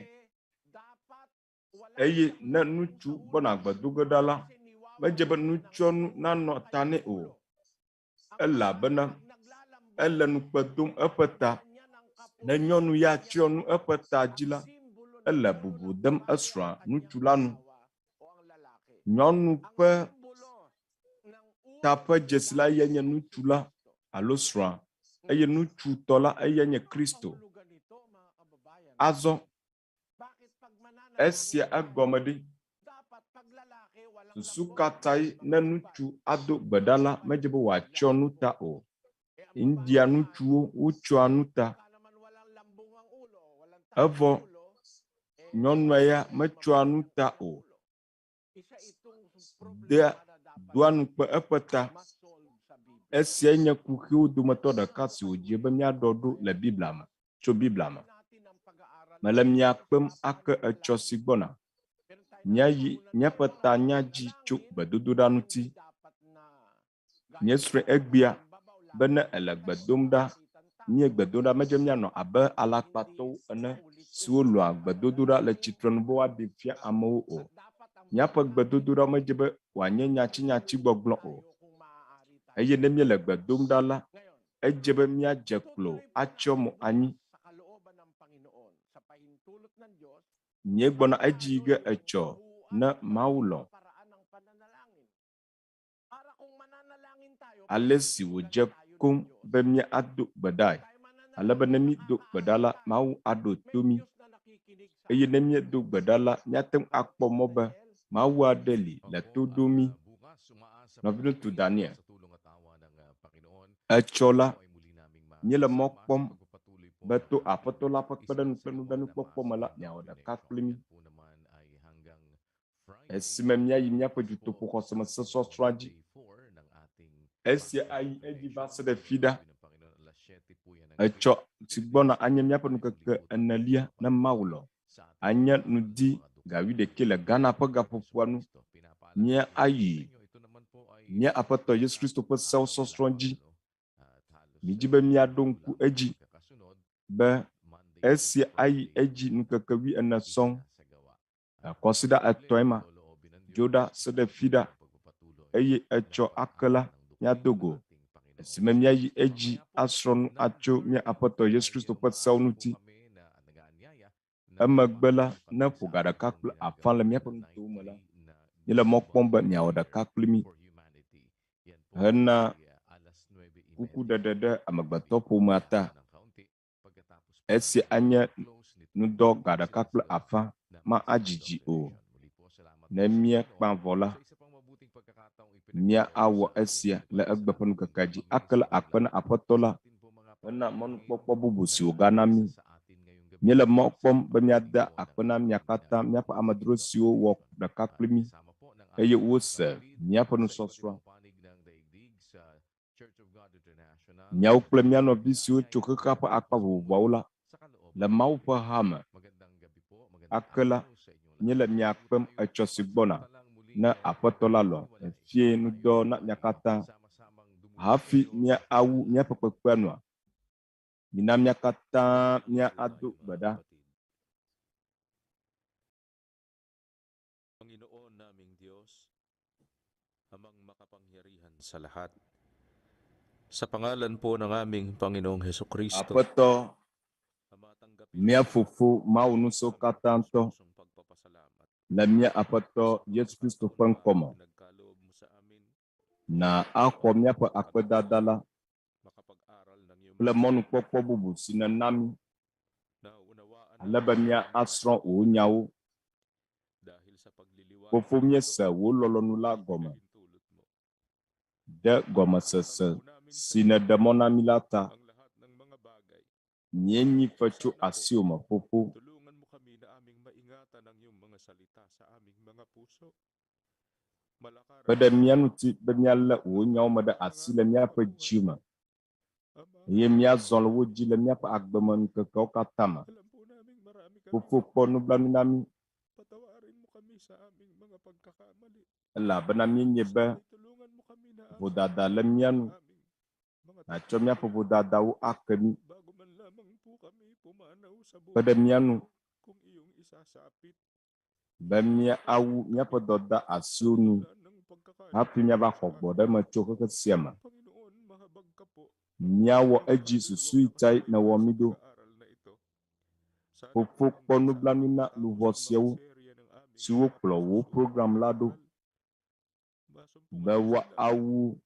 Eye ne ŋutsu gbɔna gbedo ge ɖa la, medze be nutsyɔnu nanɔ ta nɛ o, elabena ele nukpe dom eƒe ta. Ne nyɔnu ya tsyɔ nu eƒe ta dzi la, ele bubu dem esrɔ̃a ŋutsu la nu. Nyɔnu ƒe ta ƒe dzesi la ye nye ŋutsu la alo srɔ̃a, eye ŋutsutɔ la eye nye Kristo. Azɔ esia egɔme ɖi. Susu katãe ne ŋutsu ado gbe ɖa la, medze be wòatsyɔ nu ta o. India ŋutsuwo wotsyɔa nu ta. Evɔ nyɔnua ya metsyɔa nu ta o. Doa nukpe eƒe ta. Esia nye kuxiwo dometɔ ɖeka si wòdie be míaɖɔ ɖo le Biblia me, tso Biblia me. Mele miakpem ake etsɔ si gbɔna. Míayi míaƒe tanya dzi tso gbedodoɖa ŋuti. Míesrɔ̃e egbea be ne ele gbe dom ɖa, mie gbedoɖa medze míanɔ abe alakpatɔwo ene siwo lɔa gbedodoɖa le tsitrenu be woaɖe fia amewo o. Míaƒe gbedodoɖa medze be wòanye nyatsinyatsi gbɔgblɔ o. Eye ne míele gbe dom ɖa la, edze be míadze klo atsyɔ mo anyi. Míegbɔna edzi yi ge etsɔ ne Mawu lɔ. Ale si wòdze kom be míado gbe ɖae, alebe ne mído gbe ɖa la, Mawu aɖo to mí. Eye ne míedo gbe ɖa la, míate ŋu akpɔ mɔ be Mawu aɖe li le to ɖom mí. Nɔvi ŋutsu Daniel, etsɔ la, míele mɔ kpɔm be to Aƒetɔ la ƒe kpeɖeŋu kple nuɖenukpɔkpɔ me la, miawɔ ɖeka kpli mí. Esime míayi míaƒe dutoƒo xɔsemenusɔsrɔ̃a dzi. Esia ayi edzi va se ɖe fi ɖa. Etsɔ si gbɔna anye míaƒe ŋkeke enelia ne Mawu lɔ. Anye nudi gawi ɖeke le Ghana ƒe gaƒoƒoa nu. Mía ayi mía Aƒetɔ Yesu Kristo ƒe sewo sɔsrɔ̃ dzi. Midzi be míaɖo ŋku edzi be esia ayi edzi ŋkeke 14 sɔŋ. Kɔsiɖa etɔ̃e ma dzo ɖa se ɖe fi ɖa. Eye etsɔ ake la míadogo. Esime míayi edzi asrɔ̃nu atso mía Aƒetɔ Yesu Kristo ƒe sewo ŋuti. Emegbe la, ne ƒo ga ɖeka kple afã le míaƒe nutowo me la, míele mɔ kpɔm be miawɔ ɖeka kpli mí hena kukuɖeɖe ɖe amegbetɔƒomea ta. Esi anye nudɔ ga ɖeka kple afã ma adzidzi o. Ne míekpã vɔ la, míawɔ esia le egbe ƒe ŋkekea dzi. Ake le akpe na Aƒetɔ la hena mɔnukpɔkpɔ bubu si wògana mí. Míele mɔ kpɔm be míade akpe na mia katã míaƒe amedzro siwo wɔ ɖeka kpli mí eye wose míaƒe nusɔsrɔ̃. Míawo kple mía nɔvi siwo tso xexea ƒe akpa vovovoawo la, le Mawu ƒe hame. Ake la, míele mia kpem etsɔ si gbɔna ne Aƒetɔ la lɔ efie nudɔ na mia katã hafi míawu míaƒe kpekpea nua. Mina mia katã mía ado gbe ɖa. Panginoon naming Diyos, amang makapangyarihan sa lahat. Sa pangalan po ng aming Panginoong Hesu Kristo, Aƒetɔ mía fofo Mawu nusokatãtɔ le mía Aƒetɔ Yesu Kristo ƒe ŋkɔ me. Na axɔ míaƒe akpedada la kple mɔnukpɔkpɔ bubu si nèna mí, alebe mía asrɔ̃ wò nyawo. Fofo míese wò lɔlɔ̃nu la gɔme ɖe gɔmesese si nèɖe mɔ na mí la ta. Míenyi fe tso asiwò me, Fofo. Kpe ɖe mía ŋuti be míalé wò nyawo me ɖe asi le míaƒe dziwo me eye míazɔ le wo dzi le míaƒe agbemeŋkekewo katã me. Fofo, kpɔ nublanui na mí elabena míenye be vodada le mía nu. Nàtsɔ míaƒe vodadawo ake mí. Kpe ɖe mía nu be míawu míaƒe dɔda asiwo nu hafi míava xɔ gbɔ ɖe me tso xexe sia me. Míawɔ edzi susui tsae nèwɔ mí ɖo. Fofo, kpɔ nublanui na luʋɔ siawo siwo kplɔ wò program la ɖo be woawu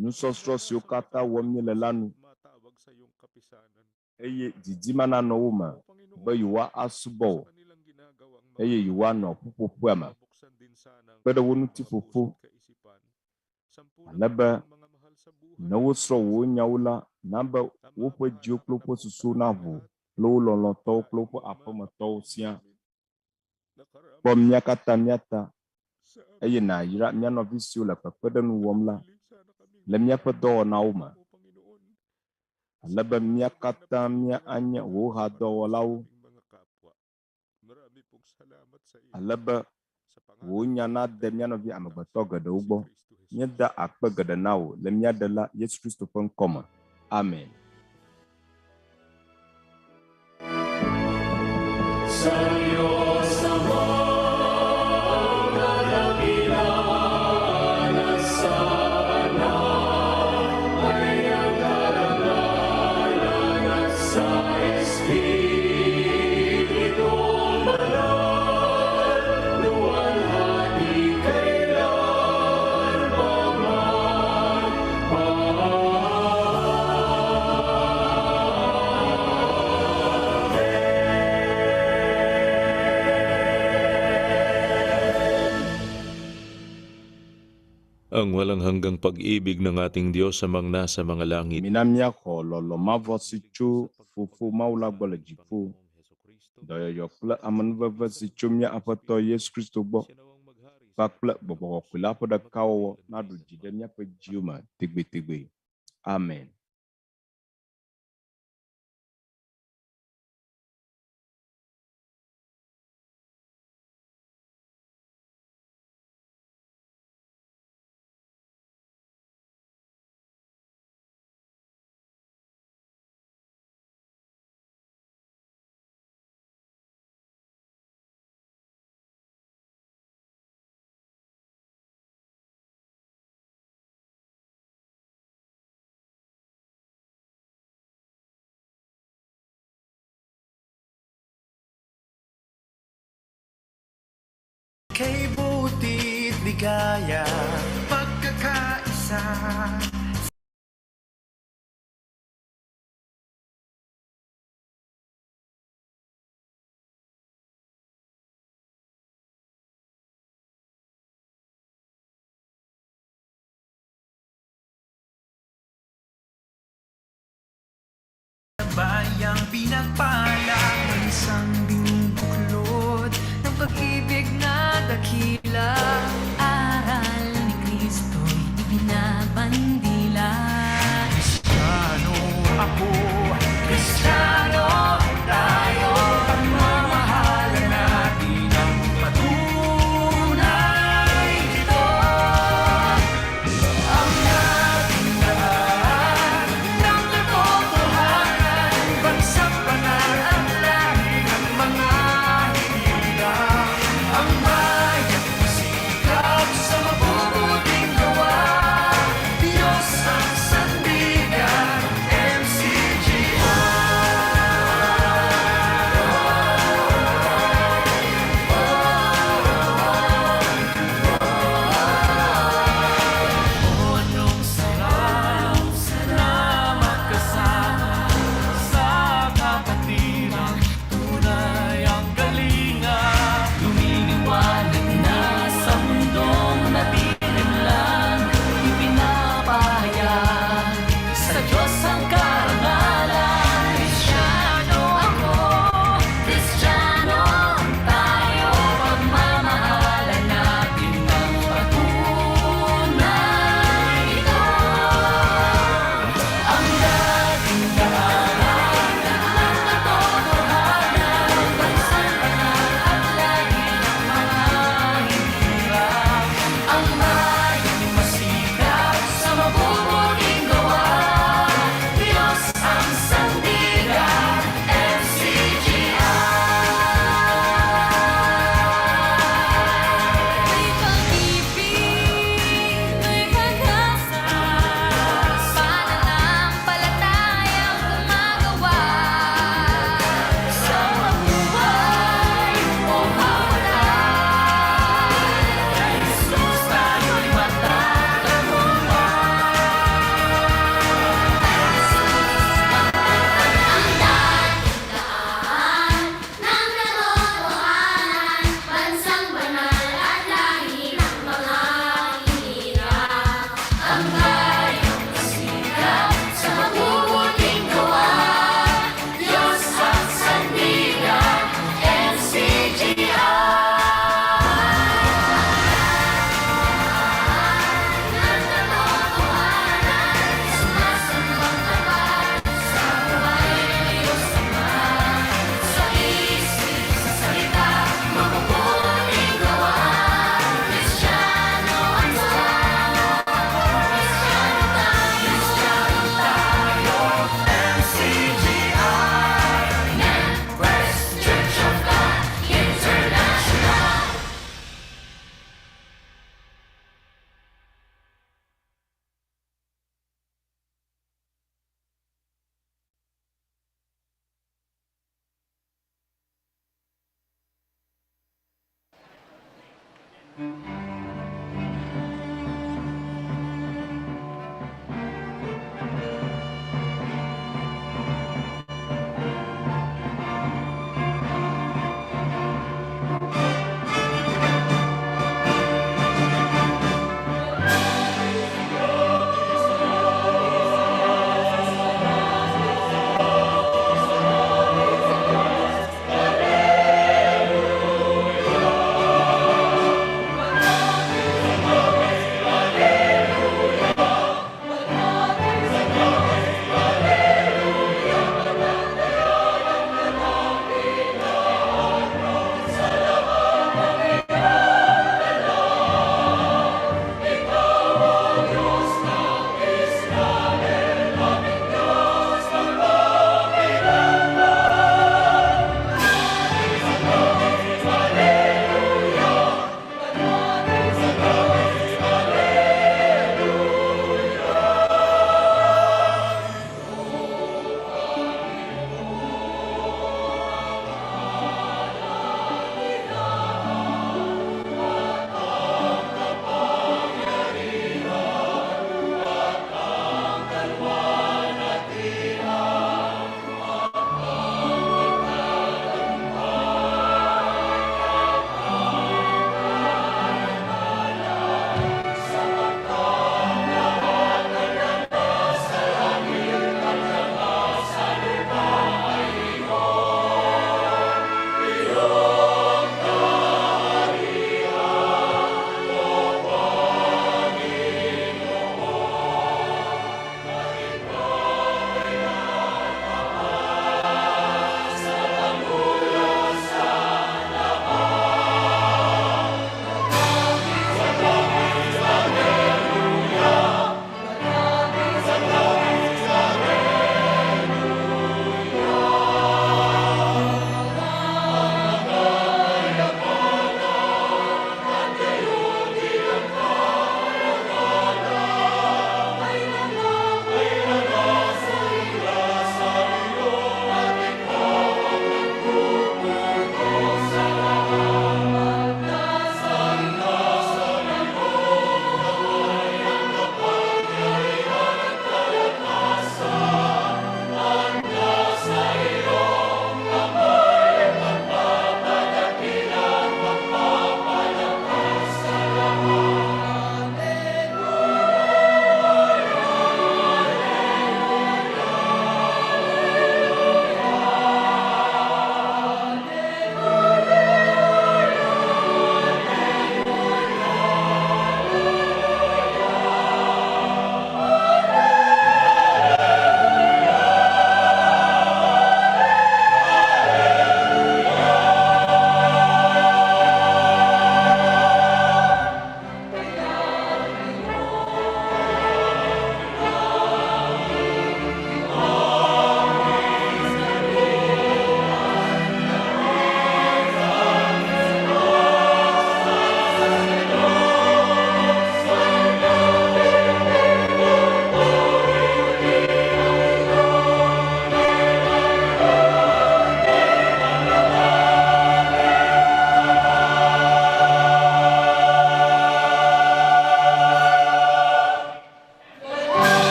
nusɔsrɔ̃ siwo katã wɔm míele la nu eye dzidzima nanɔ wo me be yewoa asubɔ wò eye yewoanɔ ƒuƒoƒea me. Kpe ɖe wo ŋuti, Fofo, alebe ne wosrɔ̃ wò nyawo la, na be woƒe dziwo kple woƒe susuwo naʋu kple wo lɔlɔ̃tɔwo kple woƒe aƒemetɔwo siaa. Kpɔ mía katã mía ta eye nàyra mía nɔvi siwo le kpekpeɖeŋu wɔm la le míaƒe dɔwɔnawo me, alebe mía katã mía anye wò hadɔwɔlawo, alebe wò nya nade mía nɔvi amegbetɔ geɖewo gbɔ. Míeda akpe geɖe na wò le mía Ɖela Yesu Kristo ƒe ŋkɔ me. Amen. ang walang hanggang pag-ibig ng ating Diyos amang nasa mga langit. Mina míaxɔ lɔlɔ mavɔ si tso Fofo Mawu la gbɔ le dziƒo, dɔyɔyɔ kple amenuveve si tso mía Aƒetɔ Yesu Kristo gbɔ kpakple Gbɔgbɔ Kɔkɔe la ƒe ɖekawɔwɔ naɖu dzi ɖe míaƒe dziwo me tegbetegbe. Amen. ligaya, pagkakaisa. Bayang pinagpala, isang binubuklod ng pag-ibig na dakila. Aral ni Kristo'y ibinabandila. Kristiyano ako, Kristiyano tayo, pagmamahalan natin ang patunay ito. Ang ating lahat ng katotohanan, bansang banal ang lahi ng mga hinirang. Ang bayan,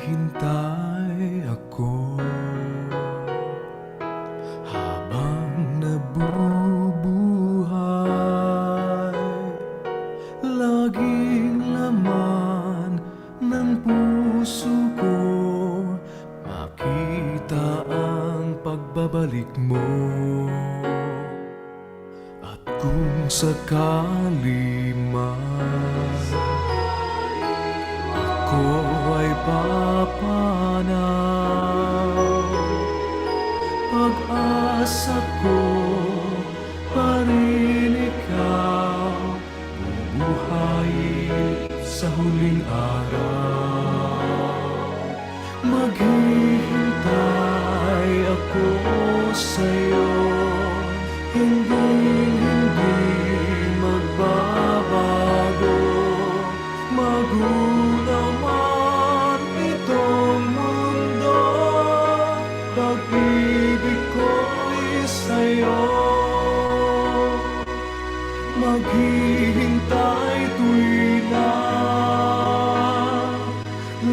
Maghihintay ako habang nabubuhay, laging laman ng puso ko makita ang pagbabalik mo. At kung sakali man ako ay papanaw, pag-asa ko pa rin ikaw, bubuhayin sa huling araw. Maghihintay ako sa'yo, hindi magbabago. Magunaw man itong mundo, pag-ibig ko'y sa'yo. Maghihintay tuwila,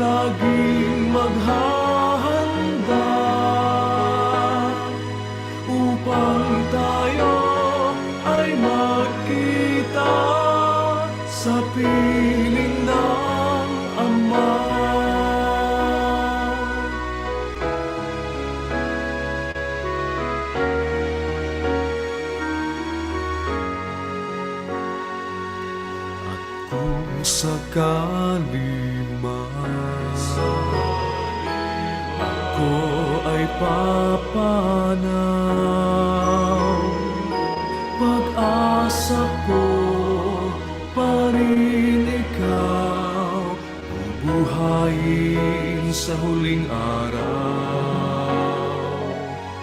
laging maghahanda upang tayo ay magkita sa piling ng Ama. At kung sakali man ako ay papanaw, pag-asa ko pa rin ikaw, bubuhayin sa huling araw.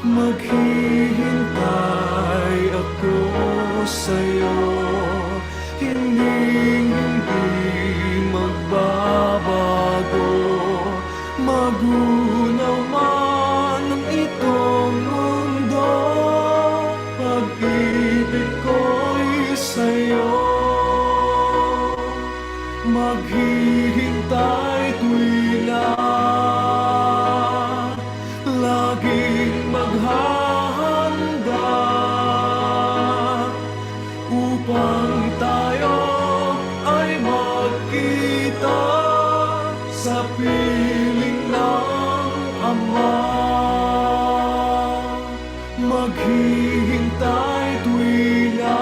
Maghihintay ako sa'yo, hindi magbabago. Magunaw man itong mundo, pag-ibig ko'y sa'yo. Maghihintay tuwila, laging maghahanda upang tayo ay magkita sa piling ng Ama. Maghihintay tuwila,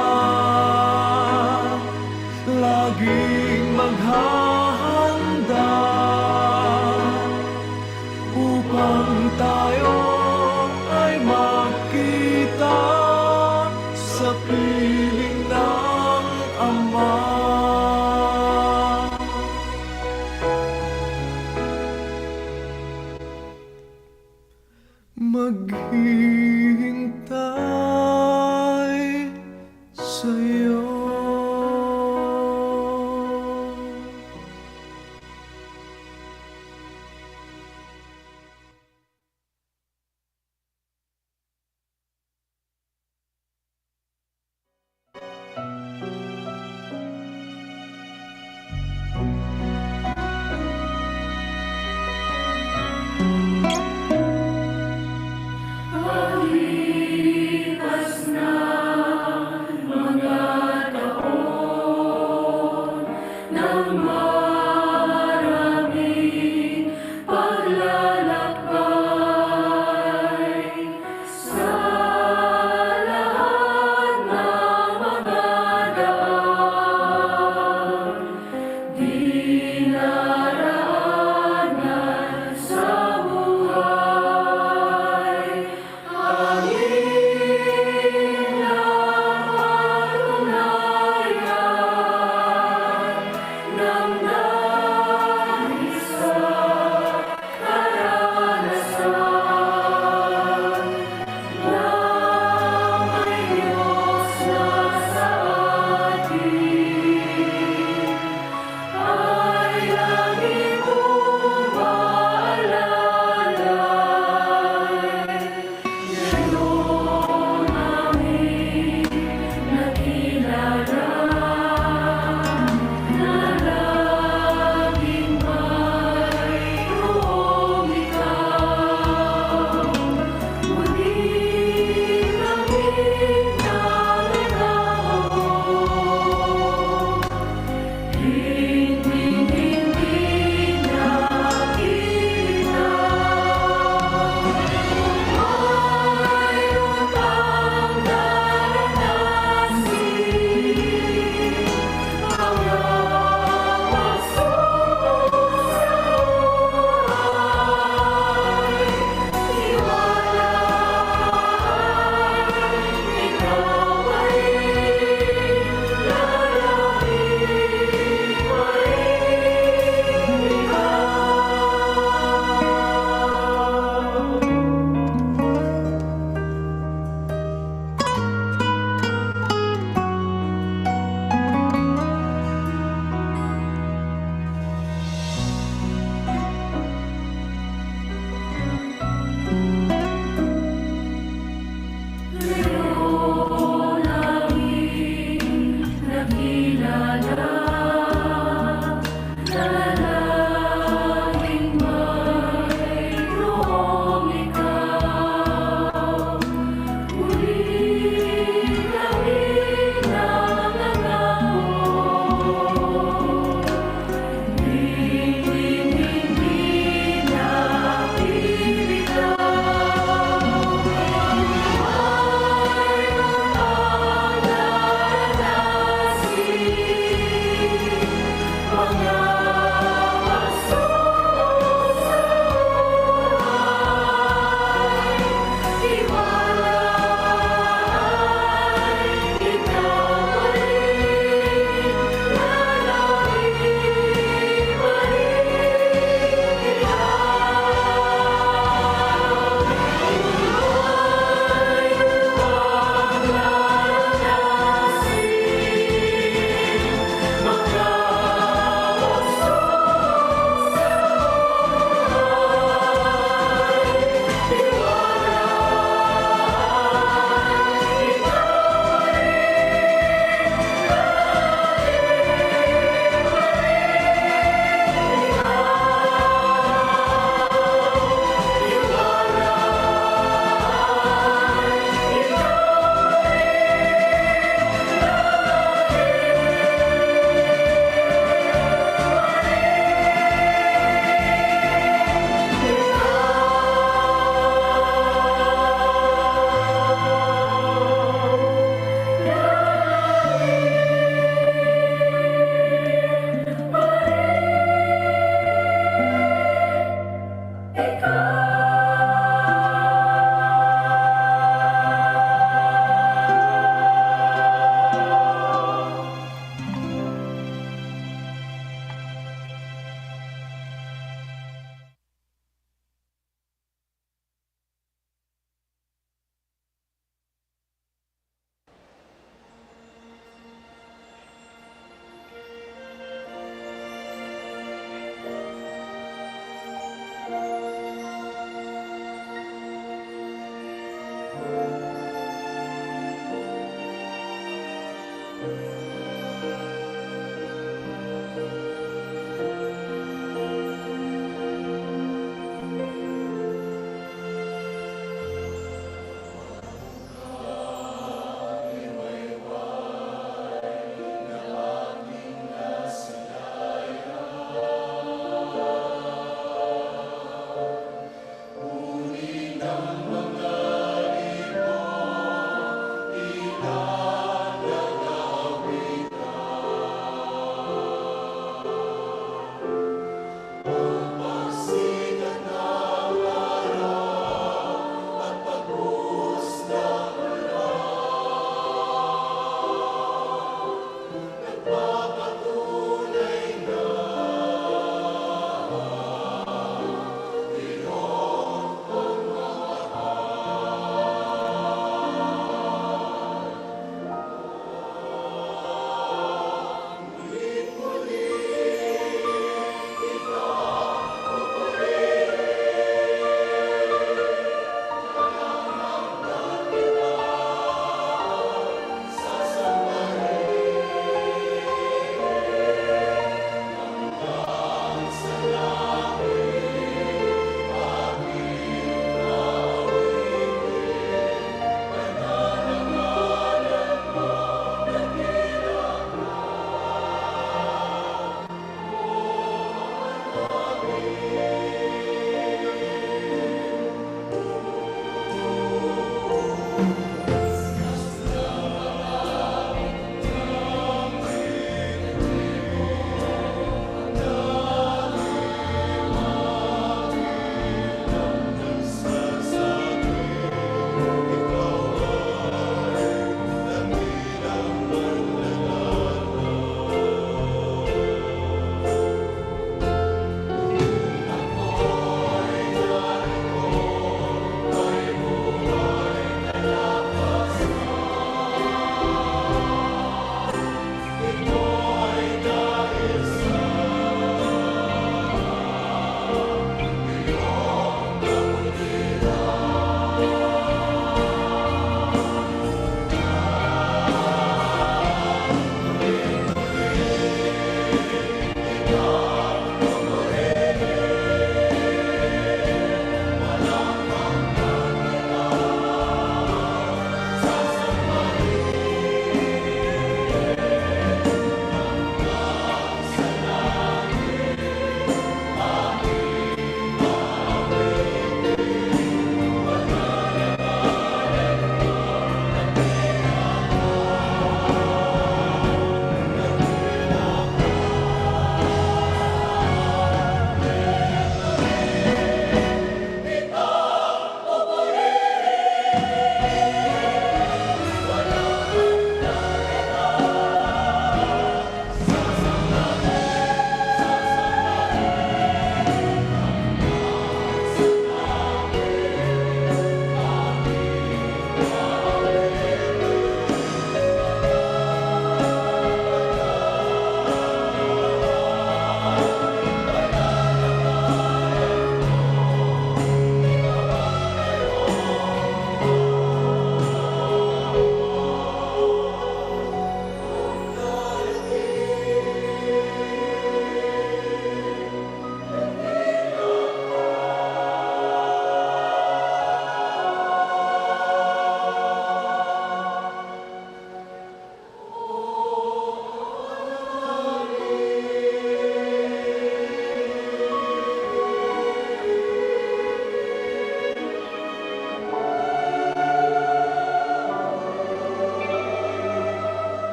laging maghahanda upang tayo ay magkita sa piling ng Ama. Maghihintay sa'yo. Oh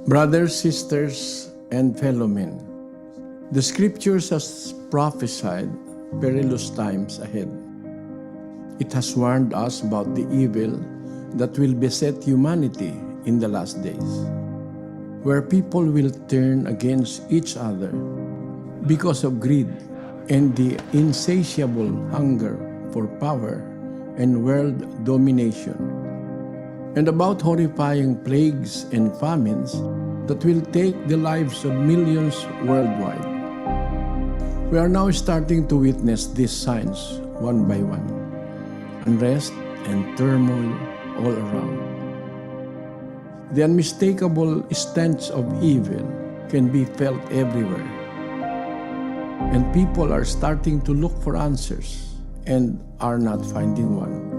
Brothers, sisters, and fellow men, the scriptures has prophesied perilous times ahead. It has warned us about the evil that will beset humanity in the last days, where people will turn against each other because of greed and the insatiable hunger for power and world domination, and about horrifying plagues and famines that will take the lives of millions worldwide. We are now starting to witness these signs one by one. Unrest and turmoil all around. The unmistakable stench of evil can be felt everywhere. And people are starting to look for answers and are not finding one.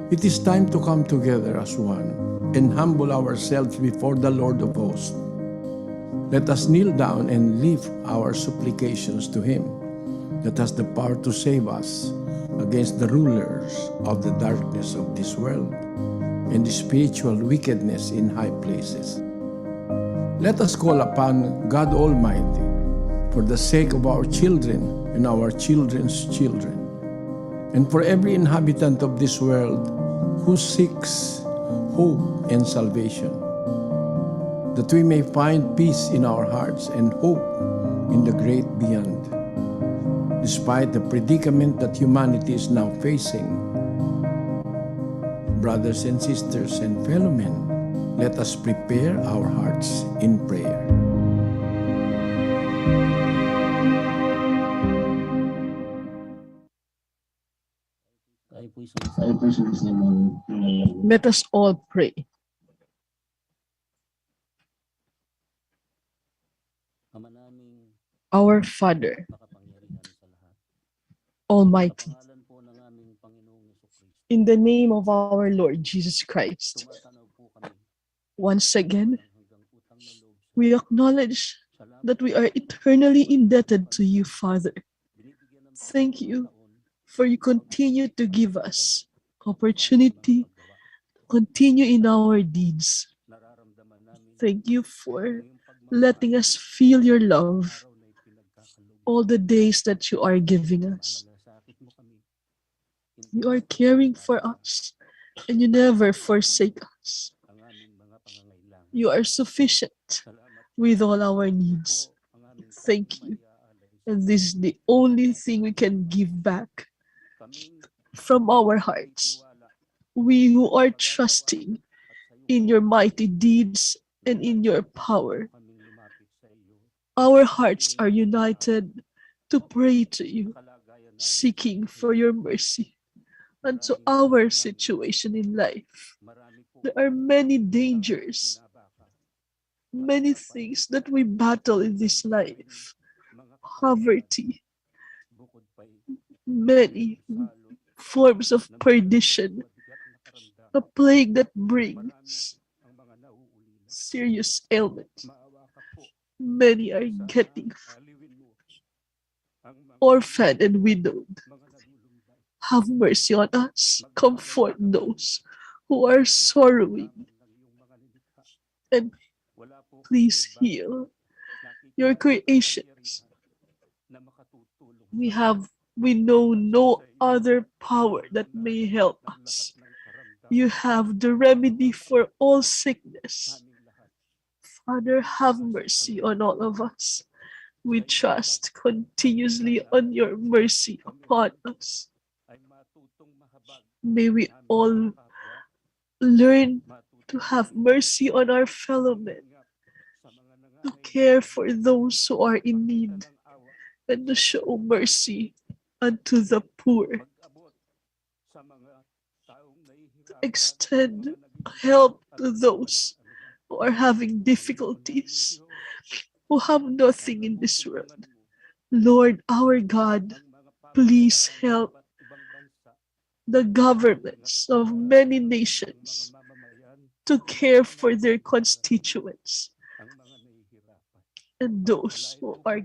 It is time to come together as one and humble ourselves before the Lord of hosts. Let us kneel down and lift our supplications to Him that has the power to save us against the rulers of the darkness of this world and the spiritual wickedness in high places. Let us call upon God Almighty for the sake of our children and our children's children, and for every inhabitant of this world who seeks hope and salvation, that we may find peace in our hearts and hope in the great beyond. Despite the predicament that humanity is now facing, brothers and sisters and fellow men, let us prepare our hearts in prayer. Let us all pray. Our Father, Almighty, in the name of our Lord Jesus Christ, once again, we acknowledge that we are eternally indebted to you, Father. Thank you for you continue to give us opportunity to continue in our deeds. Thank you for letting us feel your love all the days that you are giving us. You are caring for us and you never forsake us. You are sufficient with all our needs. Thank you. And this is the only thing we can give back from our hearts. We who are trusting in your mighty deeds and in your power. Our hearts are united to pray to you, seeking for your mercy unto our situation in life. There are many dangers, many things that we battle in this life. Poverty, many forms of perdition, a plague that brings serious ailment. Many are getting orphaned and widowed. Have mercy on us. Comfort those who are sorrowing. And please heal your creations. We know no other power that may help us. You have the remedy for all sickness. Father, have mercy on all of us. We trust continuously on your mercy upon us. May we all learn to have mercy on our fellow men, to care for those who are in need, and to show mercy unto the poor, to extend help to those who are having difficulties, who have nothing in this world. Lord, our God, please help the governments of many nations to care for their constituents and those who are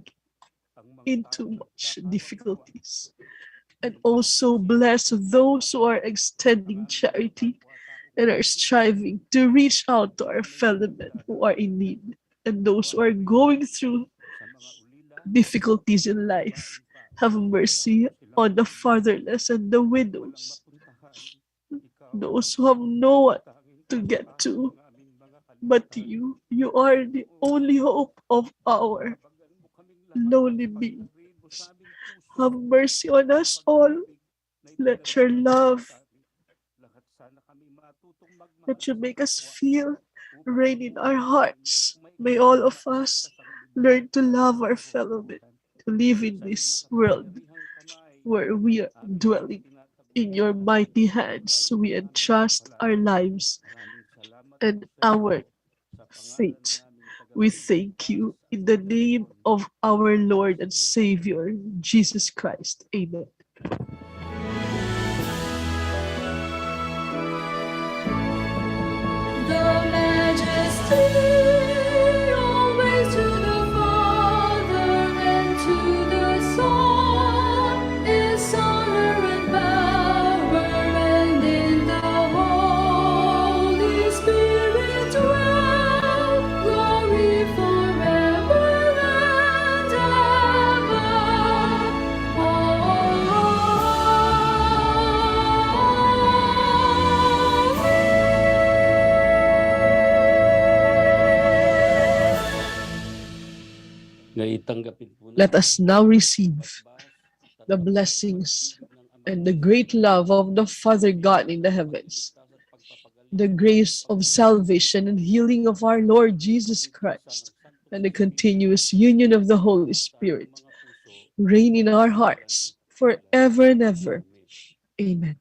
in too much difficulties. And also bless those who are extending charity and are striving to reach out to our fellow men who are in need and those who are going through difficulties in life. Have mercy on the fatherless and the widows, those who have no one to get to but you. You are the only hope of our lonely beings. Have mercy on us all. Let your love, let you make us feel, reign in our hearts. May all of us learn to love our fellow men, to live in this world where we are dwelling. In your mighty hands, we entrust our lives and our faith. We thank you in the name of our Lord and Savior, Jesus Christ. Amen. The majesty always to the Father and to the Son is honor and power, and in the Holy Spirit dwell glory forever and ever. Let us now receive the blessings and the great love of the Father God in the heavens, the grace of salvation and healing of our Lord Jesus Christ, and the continuous union of the Holy Spirit reign in our hearts forever and ever. Amen.